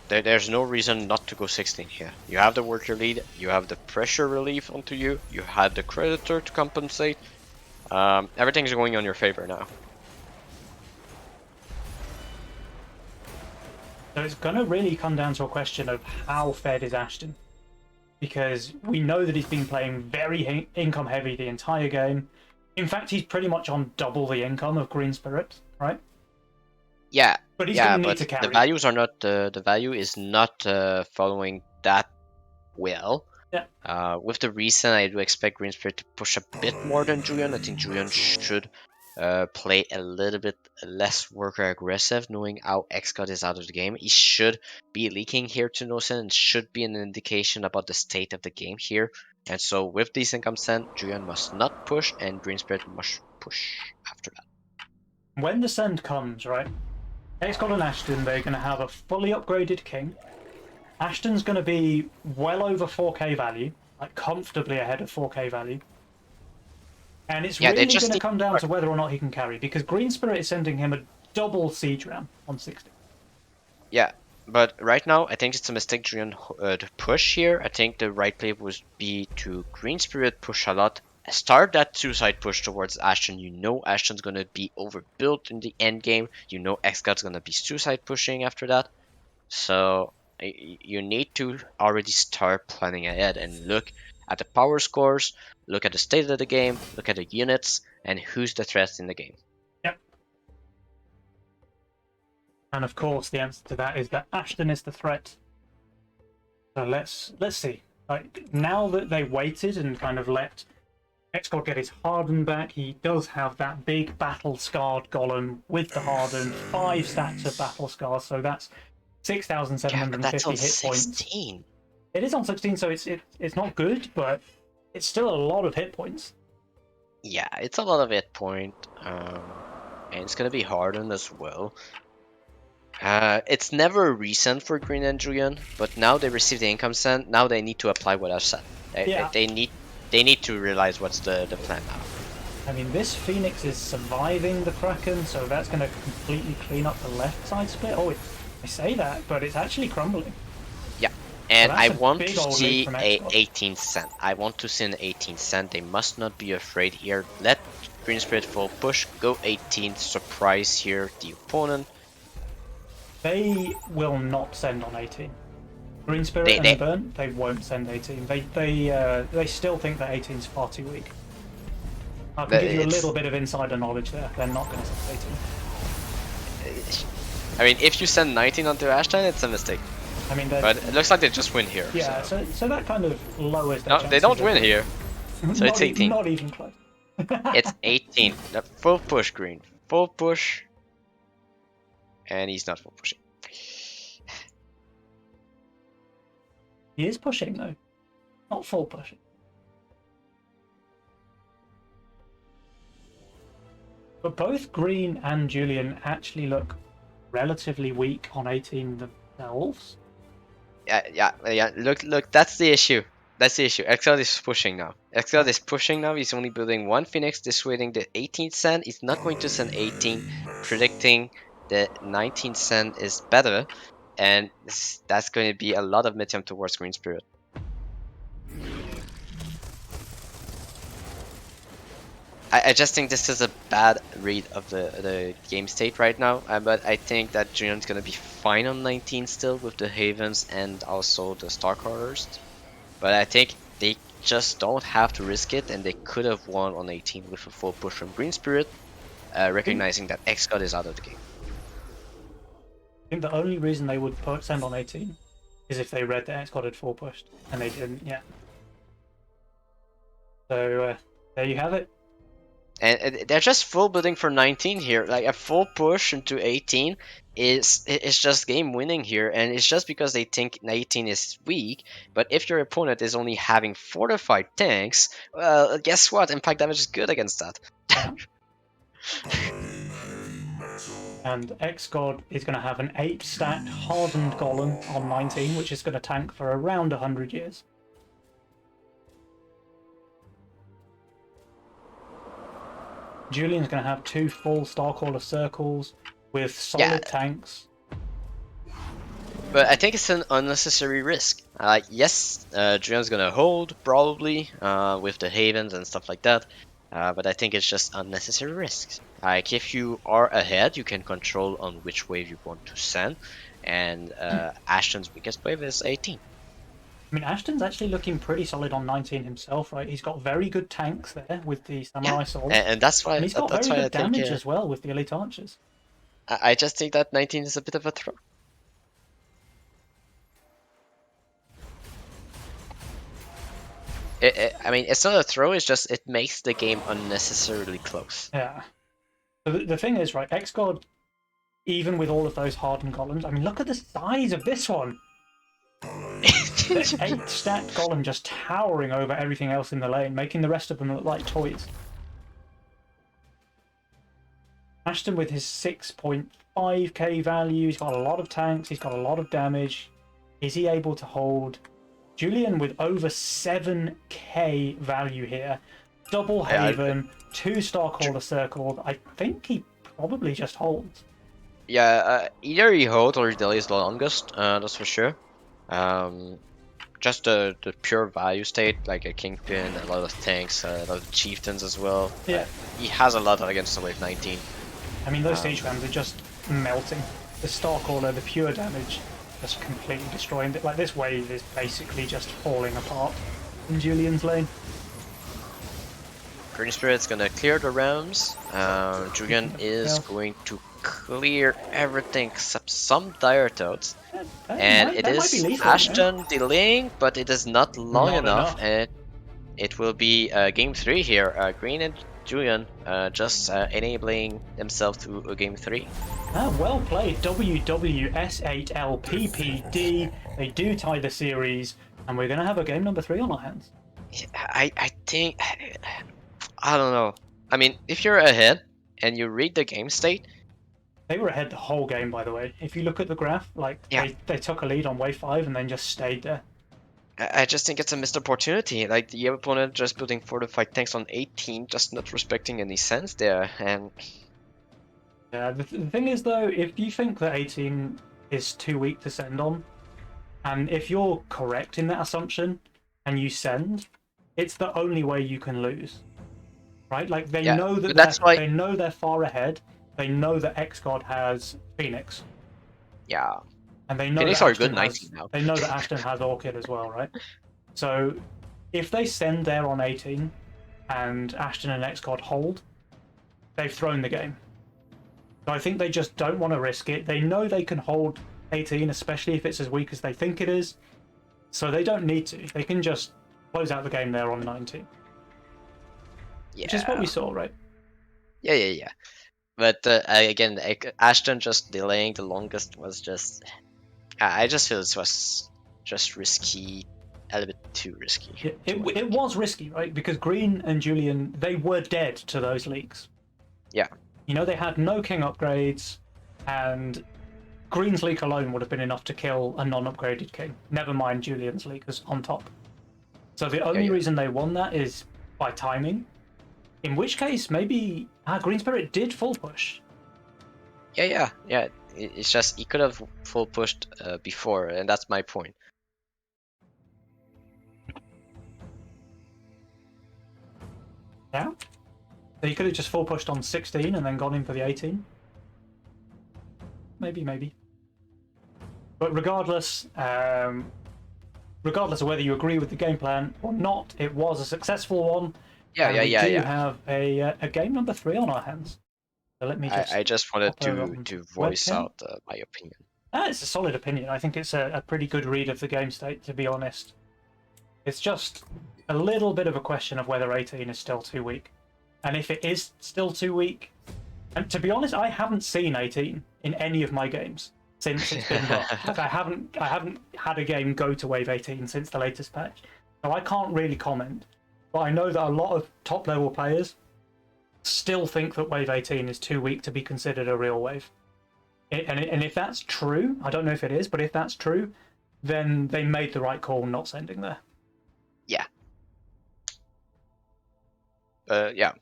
There's no reason not to go 16 here. You have the worker lead, you have the pressure relief onto you, you have the Predator to compensate. Everything's going on your favor now.
So it's going to really come down to a question of how fed is Ashton. Because we know that he's been playing very income heavy the entire game. In fact, he's pretty much on double the income of GreenSpirit, right?
Yeah,
but he's going to need to carry.
The values are not. The value is not following that well.
Yeah.
With the reason, I do expect GreenSpirit to push a bit more than Julian. I think Julian should play a little bit less worker aggressive, knowing how Xcrash is out of the game. He should be leaking here to Nosen, and should be an indication about the state of the game here. And so, with these income send, Julian must not push, and GreenSpirit must push after that.
When the send comes, right? Xcrash and Ashton, they're going to have a fully upgraded king, Ashton's going to be well over 4k value, like comfortably ahead of 4k value. And it's
Yeah, they
really
just
going to
need
come down to whether or not he can carry, because GreenSpirit is sending him a double siege ram on 60.
Yeah, but right now I think it's a mistake Julian to push here. I think the right play would be to GreenSpirit push a lot. Start that suicide push towards Ashton. You know Ashton's gonna be overbuilt in the end game. You know Xgod's gonna be suicide pushing after that. So you need to already start planning ahead and look at the power scores, look at the state of the game, look at the units, and who's the threat in the game.
Yep. And of course, the answer to that is that Ashton is the threat. So let's see. Like, now that they waited and kind of let Xcod get his Harden back, he does have that big battle-scarred golem with the Harden, 5 stacks of battle scars, so that's
Yeah, but that's
6,750
on
hit points.
16.
It is on 16, so it's not good, but it's still a lot of hit points.
Yeah, it's a lot of hit point, and it's gonna be hardened as well. It's never recent for Green and Julian, but now they receive the income send. Now they need to apply what I've said.
Yeah.
They need to realize what's the plan now.
I mean, this Phoenix is surviving the Kraken, so that's going to completely clean up the left side split. Oh, I say that, but it's actually crumbling.
Yeah, and
So
I
that's a
want
big
to
old
see
lead from
a
Xbox.
18 cent. I want to see an 18 cent. They must not be afraid here. Let GreenSpirit full push, go 18, surprise here the opponent.
They will not send on 18. GreenSpirit and Burnt, they won't send 18. They still think that 18 is far too weak. I can give you a little bit of insider knowledge there. They're not going to send 18.
I mean, if you send 19 onto Ashton, it's a mistake.
I mean,
but it looks like they just win here.
Yeah, so that kind of lowers their
No,
chances.
they don't win here. So it's 18.
Not even close.
It's 18. Full push, Green. Full push. And he's not full pushing.
He is pushing, though. Not full pushing. But both Green and Julian actually look relatively weak on 18 themselves.
Yeah. Look. That's the issue. Xcrash is pushing now. Xcrash is pushing now. He's only building one Phoenix, dissuading the 18th send. He's not going to send 18, predicting the 19th send is better. And that's going to be a lot of medium towards GreenSpirit. I just think this is a bad read of the game state right now, but I think that Julian's gonna be fine on 19 still with the Havens and also the Starcrawlers. But I think they just don't have to risk it, and they could have won on 18 with a full push from GreenSpirit, recognizing that Xcod is out of the game.
I think the only reason they would send on 18 is if they read that Xcod had full pushed, and they didn't yet. So there you have it.
And they're just full building for 19 here. Like a full push into 18 is just game winning here, and it's just because they think 18 is weak. But if your opponent is only having fortified tanks, well, guess what? Impact damage is good against that.
Yeah. And Xcod is going to have an 8-stat hardened golem on 19, which is going to tank for around 100 years. Julian's going to have 2 full Starcaller circles with solid tanks.
But I think it's an unnecessary risk. Yes, Julian's going to hold, probably, with the Havens and stuff like that. But I think it's just unnecessary risks. Like, if you are ahead, you can control on which wave you want to send. And Ashton's biggest wave is 18.
I mean, Ashton's actually looking pretty solid on 19 himself, right? He's got very good tanks there with the Samurai Swords.
And that's why,
and he's got very good damage as well with the Elite Archers.
I just think that 19 is a bit of a throw. I mean, it's not a throw, it's just it makes the game unnecessarily close.
Yeah. So the thing is, right, Xcod, even with all of those hardened golems, I mean, look at the size of this one! 8-stat golem just towering over everything else in the lane, making the rest of them look like toys. Ashton with his 6.5k value, he's got a lot of tanks, he's got a lot of damage. is he able to hold Julian with over 7k value here? Double
Yeah,
Haven, 2-star Caller Circled. I think he probably just holds.
either he holds or he delays the longest, that's for sure. Just the pure value state, like a Kingpin, a lot of tanks, a lot of chieftains as well.
Yeah.
He has a lot against the wave 19.
I mean, those siege rams are just melting. The Star Caller, the pure damage, just completely destroying it. Like, this wave is basically just falling apart in Julian's lane.
GreenSpirit's gonna clear the realms. Julian is going to clear everything except some dire toads. And it is Ashton delaying, but it is not long enough. And it will be game 3 here. Green and Julian just enabling themselves to a game 3.
Well played, WWS8LPPD. They do tie the series, and we're going to have a game number 3 on our hands.
I think, I don't know. I mean, if you're ahead and you read the game state,
they were ahead the whole game, by the way. If you look at the graph, like, they took a lead on wave 5 and then just stayed there.
I just think it's a missed opportunity. Like, the opponent just putting fortified tanks on 18, just not respecting any sense there. And
yeah, the thing is, though, if you think that 18 is too weak to send on, and if you're correct in that assumption and you send, it's the only way you can lose, right? Like, they know that they know they're far ahead. They know that XGod has Phoenix.
Yeah.
And they know
Phoenix
that
are good 19 now.
They know that Ashton has Orchid as well, right? So if they send there on 18 and Ashton and XGod hold, they've thrown the game. So I think they just don't want to risk it. They know they can hold 18, especially if it's as weak as they think it is. So they don't need to. They can just close out the game there on 19.
Yeah.
Which is what we saw, right?
Yeah. But again, Ashton just delaying the longest was just... I just feel it was just risky, a little bit too risky.
Yeah, it was risky, right? Because Green and Julian, they were dead to those leaks.
Yeah.
You know, they had no king upgrades, and Green's leak alone would have been enough to kill a non-upgraded king. Never mind Julian's leak as on top. So the only reason they won that is by timing. In which case, maybe GreenSpirit did full push.
Yeah. It's just he could have full pushed before, and that's my point.
Yeah? So you could have just full pushed on 16 and then gone in for the 18? Maybe. But regardless of whether you agree with the game plan or not, it was a successful one.
Yeah.
We do have a game number 3 on our hands. So let me just...
I just wanted to voice out my opinion.
It's a solid opinion. I think it's a pretty good read of the game state, to be honest. It's just a little bit of a question of whether 18 is still too weak. And if it is still too weak... And to be honest, I haven't seen 18 in any of my games since it's been buffed. Like, I haven't had a game go to wave 18 since the latest patch. So I can't really comment. But I know that a lot of top-level players still think that wave 18 is too weak to be considered a real wave. And if that's true, I don't know if it is, but if that's true, then they made the right call not sending there.
Yeah. Yeah.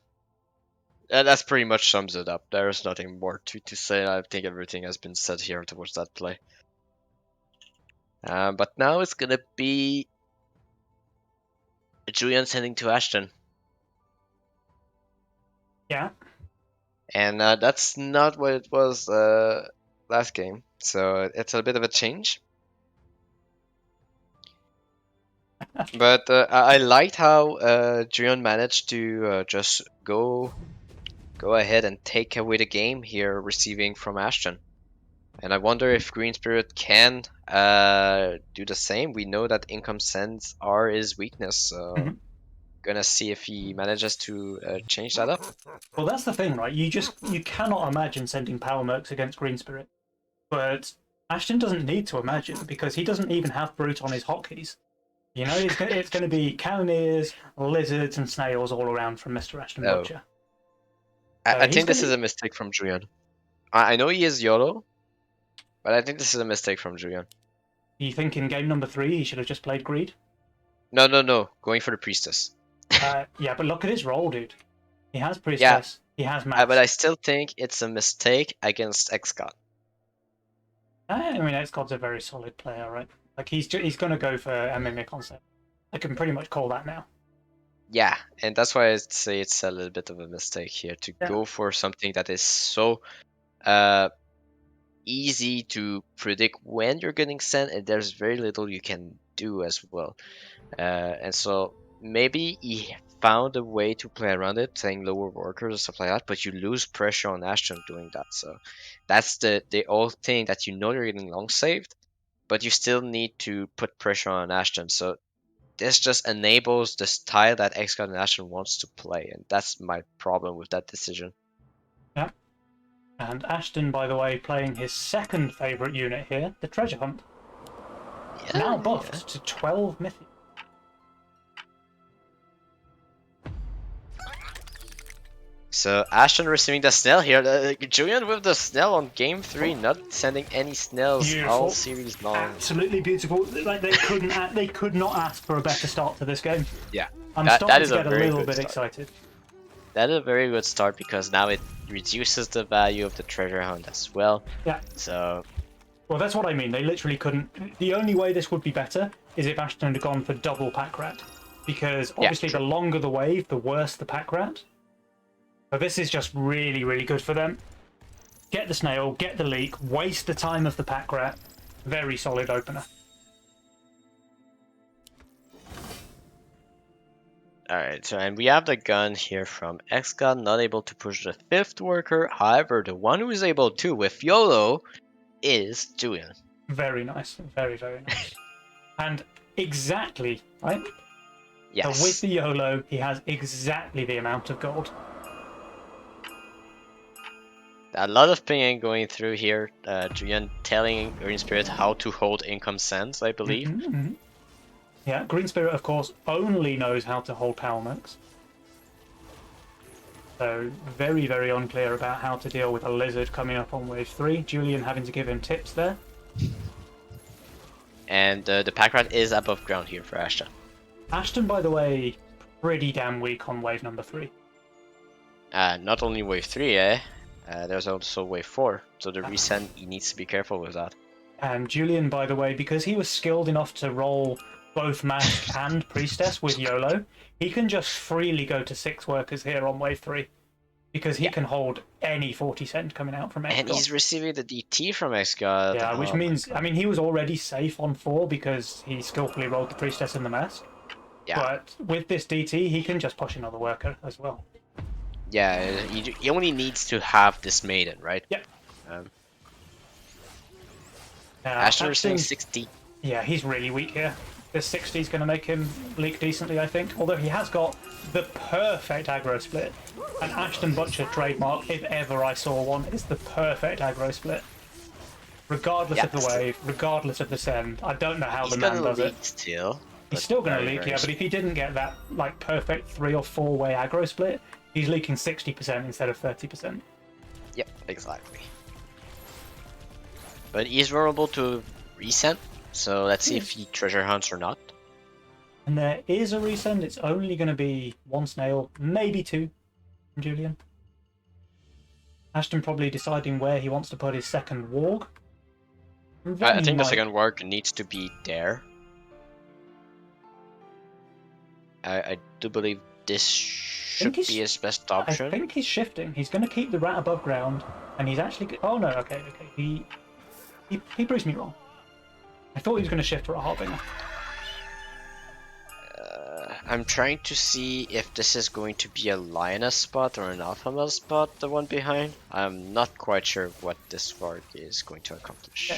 That's pretty much sums it up. There's nothing more to say. I think everything has been said here towards that play. But now it's gonna be Julian sending to Ashton.
Yeah.
And that's not what it was last game. So it's a bit of a change. But I liked how Julian managed to just go ahead and take away the game here, receiving from Ashton. And I wonder if GreenSpirit can do the same. We know that income sends are his weakness, so gonna see if he manages to change that up.
Well, that's the thing, right? You cannot imagine sending power mercs against GreenSpirit. But Ashton doesn't need to imagine, because he doesn't even have Brute on his hotkeys. You know, it's going to be cannoneers, lizards, and snails all around from Mr. Ashton Butcher.
I think this is a mistake from Julian. I know he is YOLO, but I think this is a mistake from Julian.
You think in game number 3 he should have just played Greed?
No, no, no. Going for the Priestess.
Yeah, but look at his role, dude. He has Priestess. He has Mask.
But I still think it's a mistake against Xcot.
I mean, Xcod's a very solid player, right? Like he's going to go for MMA concept. I can pretty much call that now.
Yeah, and that's why I say it's a little bit of a mistake here to go for something that is so easy to predict when you're getting sent, and there's very little you can do as well. And so maybe he found a way to play around it, playing lower workers and stuff like that, but you lose pressure on Ashton doing that. So that's the old thing that you know you're getting long saved, but you still need to put pressure on Ashton. So this just enables the style that Xcot and Ashton wants to play, and that's my problem with that decision.
Yeah. And Ashton, by the way, playing his second favourite unit here, the Treasure Hunt.
Yeah,
now buffed to 12 mythic.
So Ashton receiving the Snell here. Julian with the Snell on game 3, not sending any Snells all series long.
Absolutely beautiful. Like they could not ask for a better start to this game.
Yeah,
I'm starting to get a little bit excited.
That is a very good start because now it reduces the value of the treasure hunt as well.
Yeah.
So.
Well, that's what I mean. They literally couldn't. The only way this would be better is if Ashton had gone for double pack rat, because obviously the longer the wave, the worse the pack rat. But this is just really, really good for them. Get the snail, get the leak, waste the time of the pack rat. Very solid opener.
Alright, so and we have the gun here from Xcot, not able to push the 5th worker. However, the one who is able to with YOLO is Julian.
Very nice. Very, very nice. And exactly, right?
Yes.
So with the YOLO, he has exactly the amount of gold.
A lot of pinging going through here. Julian telling GreenSpirit how to hold income sends, I believe.
Yeah, GreenSpirit, of course, only knows how to hold power mix. So very, very unclear about how to deal with a lizard coming up on wave 3. Julian having to give him tips there.
And the pack rat is above ground here for Ashton.
Ashton, by the way, pretty damn weak on wave number 3.
Not only wave 3, there's also wave 4. So the resend, he needs to be careful with that.
And Julian, by the way, because he was skilled enough to roll both Mask and Priestess with YOLO, he can just freely go to 6 workers here on wave 3. Because he can hold any 40 cent coming out from Xcot.
And he's receiving the DT from Xcot.
Yeah, which means, I mean, he was already safe on 4 because he skillfully rolled the Priestess and the Mask.
Yeah.
But with this DT, he can just push another worker as well.
Yeah, he only needs to have this maiden, right?
Yep.
Ashton receiving 60.
Yeah, he's really weak here. This 60 is going to make him leak decently, I think. Although he has got the perfect aggro split. An Ashton Butcher trademark, if ever I saw one, is the perfect aggro split. Regardless of the wave, regardless of the send. I don't know how the man does it.
Still.
He's still going to leak, yeah, but if he didn't get that like perfect 3 or 4 way aggro split, he's leaking 60% instead of 30%.
Yep, exactly. But he's vulnerable to resend, so let's see if he treasure hunts or not.
And there is a resend. It's only going to be 1 snail, maybe 2 from Julian. Ashton probably deciding where he wants to put his second warg.
I think the second warg needs to be there. I do believe this should be his best option.
I think he's shifting. He's going to keep the rat above ground, and he's actually... Oh no, okay. He proves me wrong. I thought he was going to shift for a Harbinger.
I'm trying to see if this is going to be a Lioness spot or an Alpha Male spot, the one behind. I'm not quite sure what this warg is going to accomplish.
Yeah.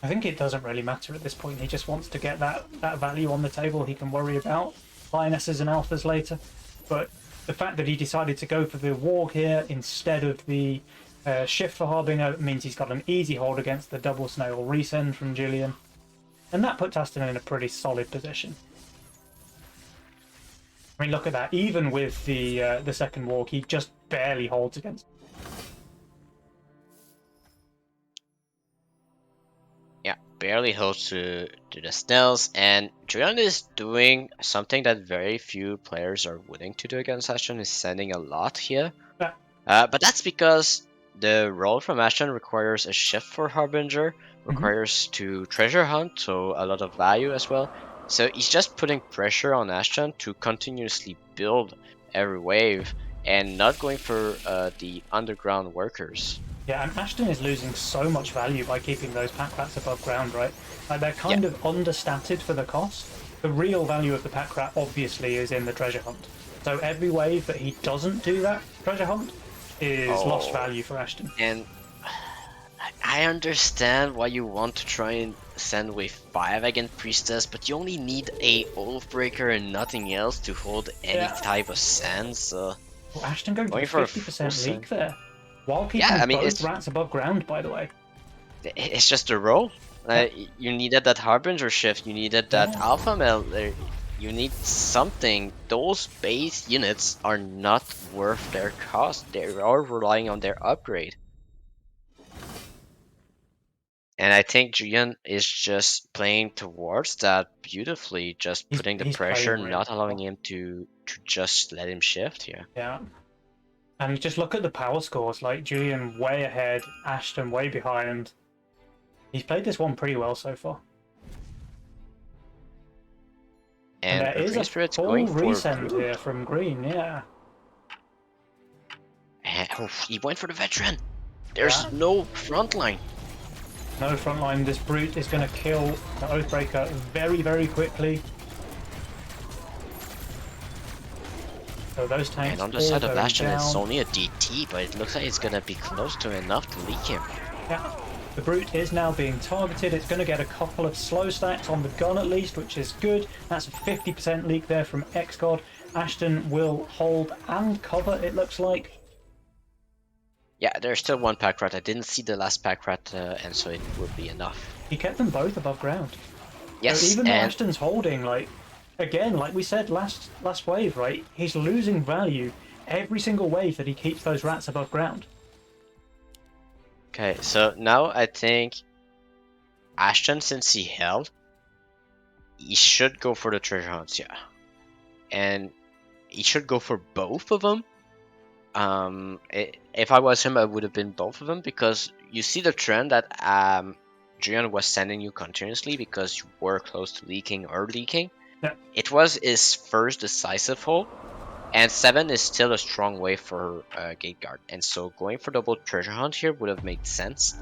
I think it doesn't really matter at this point. He just wants to get that value on the table. He can worry about Lionesses and Alphas later. But the fact that he decided to go for the warg here instead of the shift for Harbinger means he's got an easy hold against the double snail resend from Julian. And that puts Ashton in a pretty solid position. I mean, look at that. Even with the second warg, he just barely holds against.
barely holds to the snails, and Julian is doing something that very few players are willing to do against Ashton, is sending a lot here.
Yeah.
But that's because the role from Ashton requires a shift for Harbinger, requires to treasure hunt, so a lot of value as well. So he's just putting pressure on Ashton to continuously build every wave and not going for the underground workers.
Yeah, and Ashton is losing so much value by keeping those pack rats above ground, right? Like, they're kind of understated for the cost. The real value of the pack rat obviously is in the treasure hunt. So every wave that he doesn't do that treasure hunt is lost value for Ashton.
And I understand why you want to try and send wave 5 against Priestess, but you only need a Oathbreaker and nothing else to hold any type of sand, so...
Well, Ashton going
Going
for
for
a
a
50% leak there. While keeping both rats above ground, by the way.
It's just a roll. You needed that Harbinger shift, you needed that Alpha Male, you need something. Those base units are not worth their cost, they are relying on their upgrade. And I think Julian is just playing towards that beautifully, just putting the pressure, not allowing him to just let him shift here.
Yeah. And just look at the power scores, like Julian way ahead, Ashton way behind. He's played this one pretty well so far. And there is a full resend here from Green, yeah.
And, he went for the veteran. There's no front line.
No front line. This brute is going to kill the Oathbreaker very, very quickly. So those tanks.
And on the side of Ashton, it's only a DT, but it looks like it's going to be close to enough to leak him.
Yeah. The brute is now being targeted. It's going to get a couple of slow stacks on the gun at least, which is good. That's a 50% leak there from XGod. Ashton will hold and cover, it looks like.
Yeah, there's still one pack rat. I didn't see the last pack rat, and so it would be enough.
He kept them both above ground.
Yes,
so even though Ashton's holding, like, again, like we said last wave, right? He's losing value every single wave that he keeps those rats above ground.
Okay, so now I think Ashton, since he held, he should go for the treasure hunts, yeah. And he should go for both of them. If I was him, I would have been both of them, because you see the trend that Julian was sending you continuously because you were close to leaking or leaking.
Yeah.
It was his first decisive hold. And 7 is still a strong way for Gate Guard, and so going for double treasure hunt here would have made sense,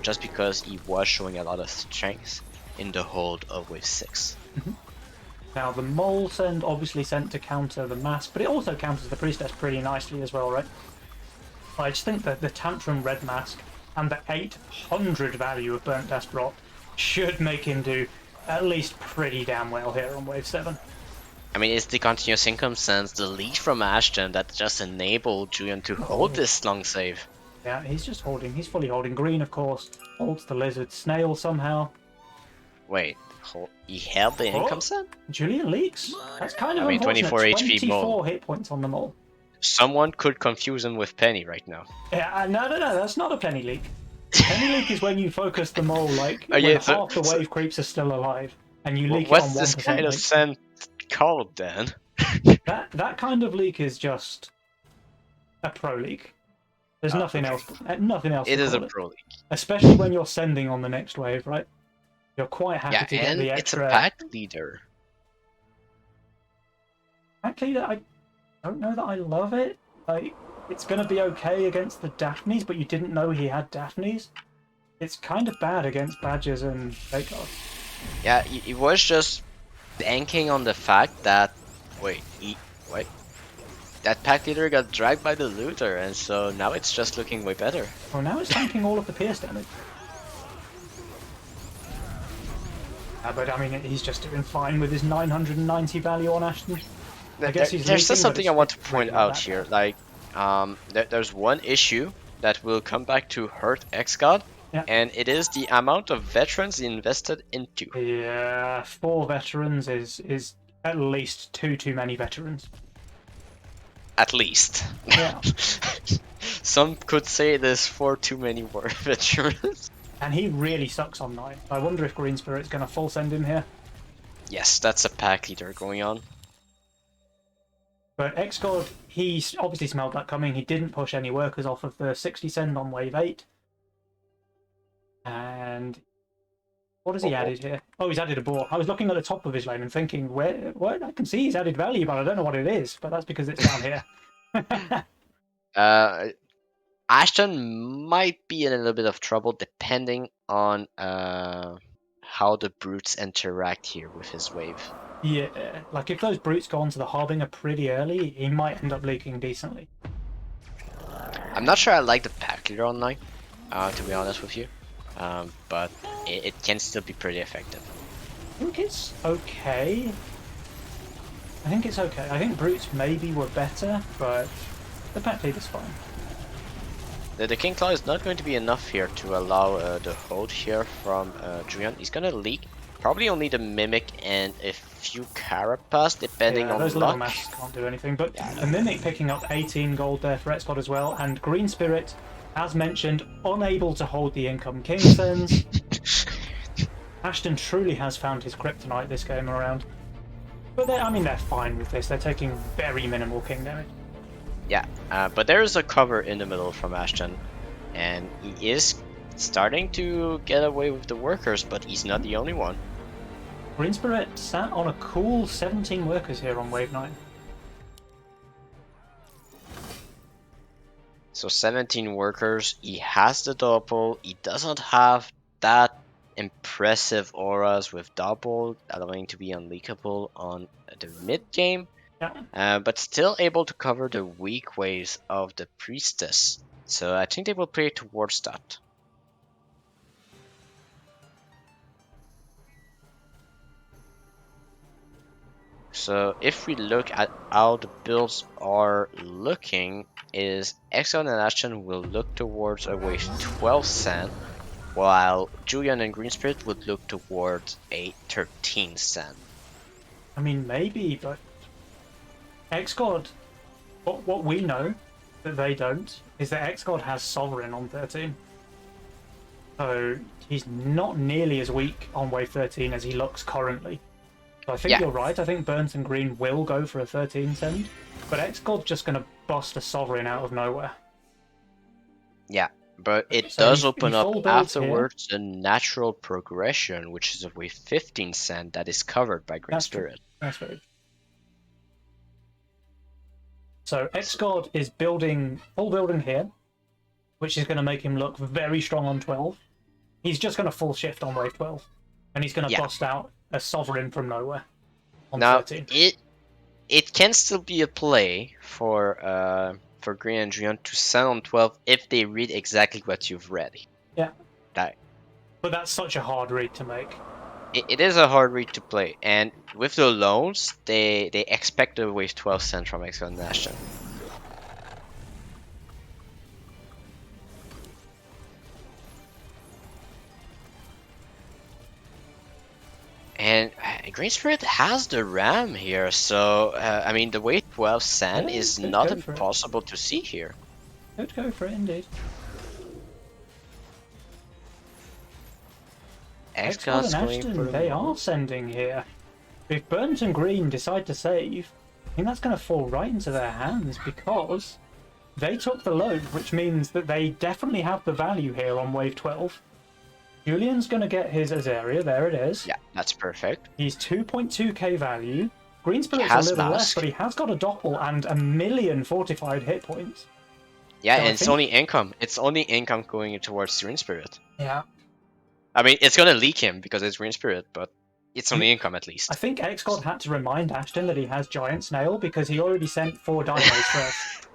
just because he was showing a lot of strength in the hold of wave 6.
Now the mole send obviously sent to counter the mask, but it also counters the priestess pretty nicely as well, right? I just think that the Tantrum red mask and the 800 value of BerntDasBrot should make him do at least pretty damn well here on wave 7.
I mean, it's the continuous income sense, the lead from Ashton that just enabled Julian to hold this long save.
Yeah, he's just holding. He's fully holding. Green, of course, holds the lizard snail somehow.
Wait, he held the income set?
Julian leaks. That's kind of unfortunate.
24 HP mole.
24 hit points on the mole.
Someone could confuse him with Penny right now.
Yeah, no, that's not a penny leak. Penny leak is when you focus the mole like when half the wave creeps are still alive, and you leak it on 1%.
What's this kind of scent called then?
that kind of leak is just a pro leak. There's nothing else. Nothing else.
It is a pro leak,
especially when you're sending on the next wave, right? You're quite happy to get the extra.
It's a pack leader.
Pack leader, I don't know that I love it. Like, it's gonna be okay against the Daphnes, but you didn't know he had Daphnes. It's kind of bad against Badgers and Vagar.
Yeah, he was just banking on the fact that that pack leader got dragged by the looter, and so now it's just looking way better.
Well, now it's tanking all of the pierce damage. But I mean, he's just doing fine with his 990 value on Ashton. I guess he's
there's just something I want to point out here. Like, there's one issue that will come back to hurt XGod, and it is the amount of veterans he invested into.
Yeah, 4 veterans is at least too many veterans.
At least.
Yeah.
Some could say there's 4 too many more veterans.
And he really sucks on 9. I wonder if GreenSpirit's going to full send him here.
Yes, that's a pack leader going on.
But Xgod, he obviously smelled that coming. He didn't push any workers off of the 60 send on wave 8. And what has he added here? Oh, he's added a boar. I was looking at the top of his lane and thinking, what? I can see he's added value, but I don't know what it is. But that's because it's down here.
Ashton might be in a little bit of trouble depending on how the brutes interact here with his wave.
Yeah, like if those brutes go onto the Harbinger pretty early, he might end up leaking decently.
I'm not sure I like the pack leader online, to be honest with you, but it can still be pretty effective.
I think it's okay. I think brutes maybe were better, but the pack leader's fine.
The King Claw is not going to be enough here to allow the hold here from Julian. He's gonna leak probably only the Mimic and a few Carapace, depending on
those
luck.
little masks can't do anything, but the Mimic picking up 18 gold there for Xcod as well, and GreenSpirit, as mentioned, unable to hold the income King sends. Ashton truly has found his kryptonite this game around. But they're fine with this. They're taking very minimal King damage.
Yeah, but there is a cover in the middle from Ashton, and he is starting to get away with the workers, but he's not the only one.
GreenSpirit sat on a cool 17 workers here on wave 9.
So 17 workers, he has the double, he doesn't have that impressive auras with double, allowing to be unleakable on the mid game.
Yeah.
But still able to cover the weak waves of the priestess. So I think they will play towards that. So if we look at how the builds are looking, is Exxon and Ashton will look towards a wave 12 sand, while Julian and GreenSpirit would look towards a 13 sand.
I mean, maybe, but Xcod, what we know that they don't is that Xcod has Sovereign on 13. So he's not nearly as weak on wave 13 as he looks currently. So I think you're right. I think Burnt and Green will go for a 13 send, but Xgod's just going to bust a Sovereign out of nowhere.
Yeah, but it does open up afterwards a natural progression, which is a wave 15 send that is covered by GreenSpirit.
That's very true. So Xcod is full building here, which is going to make him look very strong on 12. He's just going to full shift on wave 12, and he's going to bust out a Sovereign from nowhere on 13.
It can still be a play for Green and Julian to send on 12 if they read exactly what you've read.
Yeah.
But
that's such a hard read to make.
It is a hard read to play, and with the loans, they expect a wave 12 send from Exxon and Ashton. And GreenSpirit has the ram here, so I mean the wave 12 send is not impossible to see here.
Could go for it indeed. Xcod and Ashton, they are sending here. If Burnt and Green decide to save, I think that's going to fall right into their hands because they took the load, which means that they definitely have the value here on wave 12. Julian's going to get his Azaria, there it is.
Yeah, that's perfect.
He's 2.2k value. GreenSpirit's a little less, but he has got a doppel and 1,000,000 fortified hit points.
Yeah, so and it's only income. It's only income going towards GreenSpirit.
Yeah.
I mean, it's going to leak him because it's GreenSpirit, but it's only income at least.
I think Xcod had to remind Ashton that he has Giant Snail because he already sent 4 dinos first.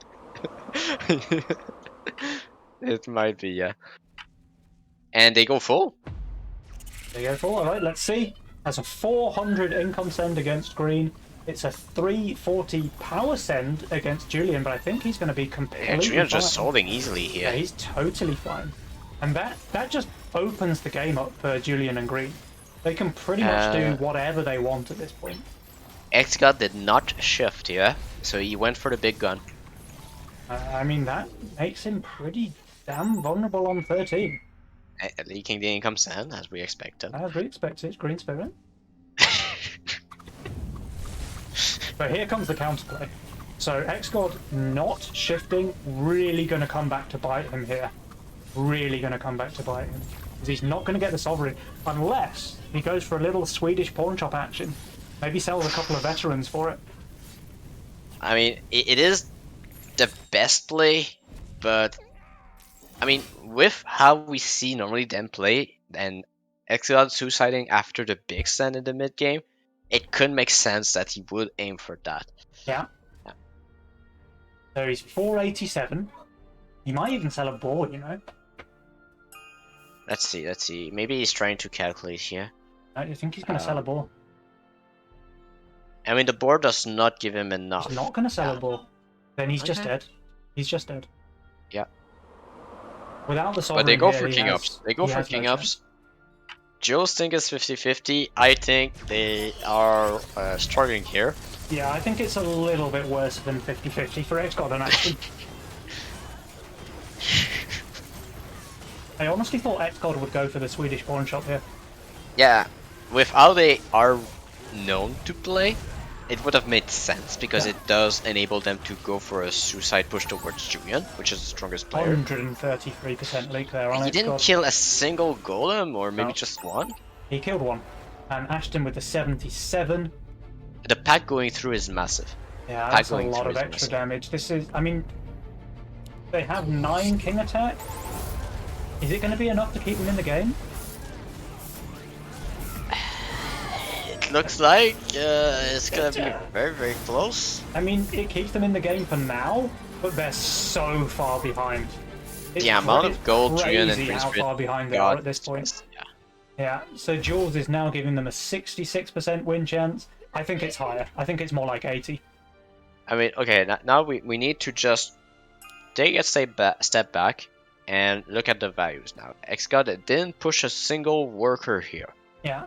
It might be, yeah. And they go full.
They go full, alright, let's see. That's a 400 income send against Green. It's a 340 power send against Julian, but I think he's going to be completely fine.
Julian's just holding easily here.
Yeah, he's totally fine. And that just opens the game up for Julian and Green. They can pretty much do whatever they want at this point.
Xcod did not shift here, so he went for the big gun.
I mean, that makes him pretty damn vulnerable on 13.
Leaking the income sand, as we expected.
As we expected, GreenSpirit. But here comes the counterplay. So Xgod not shifting, really going to come back to bite him here. Really going to come back to bite him. Because he's not going to get the Sovereign unless he goes for a little Swedish pawn shop action. Maybe sells a couple of veterans for it.
I mean, it is the best play, but I mean, with how we see normally them play and Xgod suiciding after the big stand in the mid game, it could make sense that he would aim for that.
Yeah. So he's 487. He might even sell a board, you know.
Let's see. Maybe he's trying to calculate here.
I think he's going to sell a board.
I mean, the board does not give him enough.
He's not going to sell a board. Then he's just dead. He's just dead.
Yeah.
Without the Sovereign
But they go
here,
for king ups. They go for king
no
ups. Jules think it's 50-50. I think they are struggling here.
Yeah, I think it's a little bit worse than 50-50 for Xcod and Ashton. I honestly thought Xcod would go for the Swedish pawn shop here.
Yeah, with how they are known to play, it would have made sense because it does enable them to go for a suicide push towards Julian, which is the strongest player.
133% leak there on
He
Xcod.
didn't kill a single golem, or maybe just one?
He killed one. And Ashton with the 77.
The pack going through is massive.
Yeah, that's a lot of extra damage. This is, I mean, they have 9 king attack. Is it going to be enough to keep them in the game?
It looks like it's going to be very, very close.
I mean, it keeps them in the game for now, but they're so far behind. It's
the amount of gold Julian and
crazy how far behind they are at this point. Yeah, so Jules is now giving them a 66% win chance. I think it's higher. I think it's more like 80.
I mean, okay, now we need to just take a step back and look at the values now. Xcod didn't push a single worker here.
Yeah.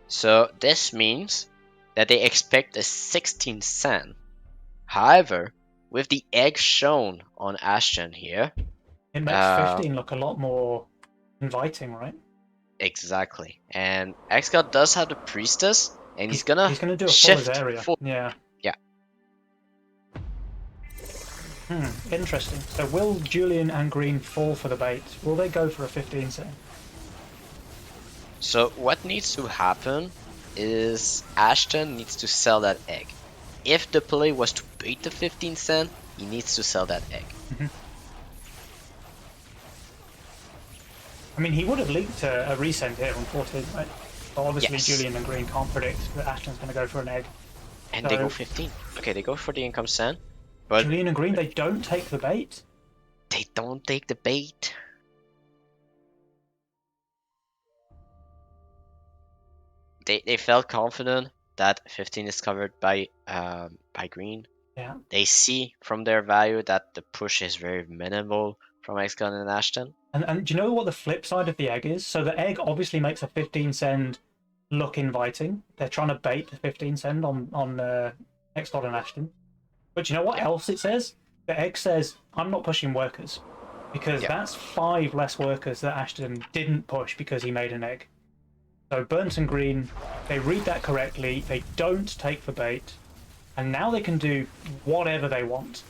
So this means that they expect a 16 cent. However, with the egg shown on Ashton here,
it makes 15 look a lot more inviting, right?
Exactly. And Xcod does have the priestess, and he's gonna
do a
shift
full area.
Yeah.
Interesting. So will Julian and Green fall for the bait? Will they go for a 15 cent?
So what needs to happen is Ashton needs to sell that egg. If the play was to bait the 15 cent, he needs to sell that egg.
I mean, he would have leaked a resend here on 14, right? But obviously Julian and Green can't predict that Ashton's going to go for an egg.
And they go 15. Okay, they go for the income sand. But
Julian and Green, they don't take the bait.
They don't take the bait. They felt confident that 15 is covered by Green.
Yeah.
They see from their value that the push is very minimal from Xcon and Ashton.
And do you know what the flip side of the egg is? So the egg obviously makes a 15 cent look inviting. They're trying to bait the 15 cent on Xcon and Ashton. But you know what else it says? The egg says, I'm not pushing workers. Because that's 5 less workers that Ashton didn't push because he made an egg. So Burnt and Green, they read that correctly, they don't take the bait, and now they can do whatever they want.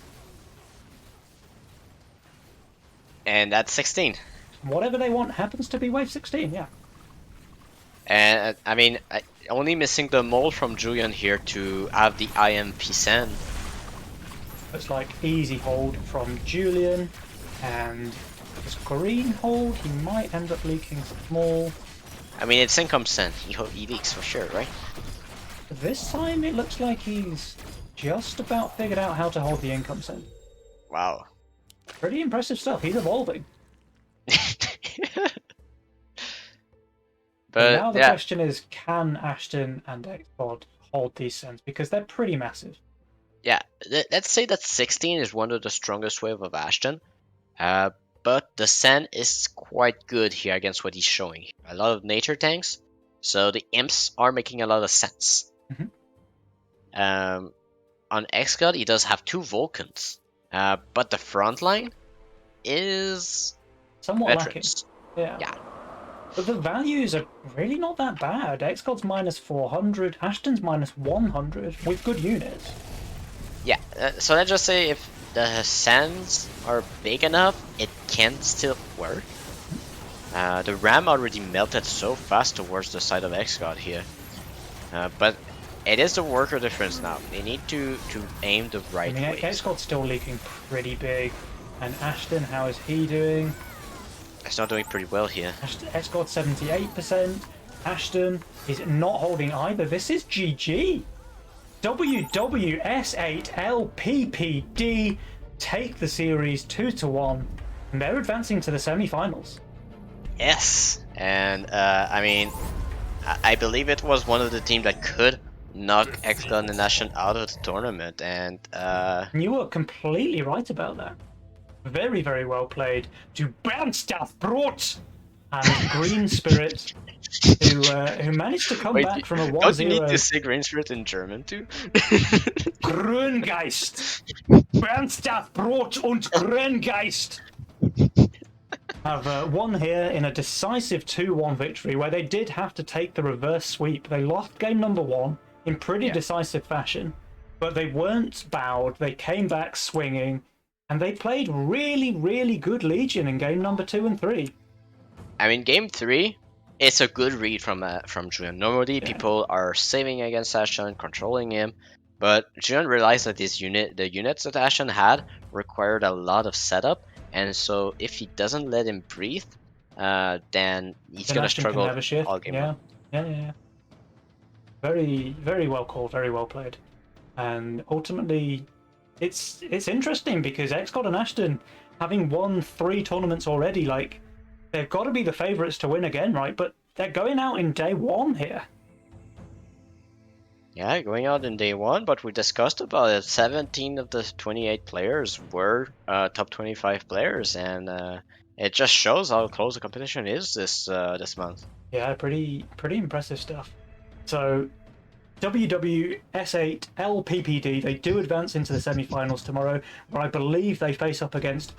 And that's 16.
Whatever they want happens to be wave 16, yeah.
And I mean, only missing the mold from Julian here to have the IMP send.
It's like easy hold from Julian, and this Green hold, he might end up leaking small.
I mean, it's income send. He leaks for sure, right?
This time it looks like he's just about figured out how to hold the income send.
Wow.
Pretty impressive stuff. He's evolving.
But
now the question is, can Ashton and Xcod hold these sends? Because they're pretty massive.
Yeah, let's say that 16 is one of the strongest wave of Ashton. But the sand is quite good here against what he's showing. A lot of nature tanks, so the imps are making a lot of sense. On Xcod, he does have 2 Vulcans, but the front line is
somewhat
veterans.
Yeah.
Yeah.
But the values are really not that bad. Xgod's minus 400, Ashton's minus 100 with good units.
Yeah, so let's just say if the sands are big enough, it can still work. The ram already melted so fast towards the side of Xgod here. But it is the worker difference now. They need to aim the right
I mean,
ways.
Xgod's still leaking pretty big. And Ashton, how is he doing?
It's not doing pretty well here.
Xgod 78%. Ashton is not holding either. This is GG. WWS8LPPD take the series 2-1, and they're advancing to the semi-finals.
Yes, and I mean, I believe it was one of the teams that could knock Xcon and Ashton out of the tournament, and
You were completely right about that. Very, very well played to BerntDasBrot and GreenSpirit, who managed to come back from a 1-0.
Don't you need to say GreenSpirit in German too?
Grüngeist! BerntDasBrot und Grüngeist have won here in a decisive 2-1 victory where they did have to take the reverse sweep. They lost game number 1 in pretty decisive fashion, but they weren't bowed. They came back swinging, and they played really, really good Legion in game number 2 and 3.
I mean, game 3, it's a good read from Julian. Normally, people are saving against Ashton, controlling him, but Julian realized that the units that Ashton had required a lot of setup, and so if he doesn't let him breathe, then he's gonna struggle all game long.
Yeah. Very, very well called, very well played, and ultimately, it's interesting because Xcod and Ashton, having won 3 tournaments already, like, they've got to be the favourites to win again, right? But they're going out in day 1 here.
Yeah, going out in day 1, but we discussed about it. 17 of the 28 players were top 25 players, and it just shows how close the competition is this month.
Yeah, pretty impressive stuff. So, WWS8LPPD, they do advance into the semi-finals tomorrow, where I believe they face up against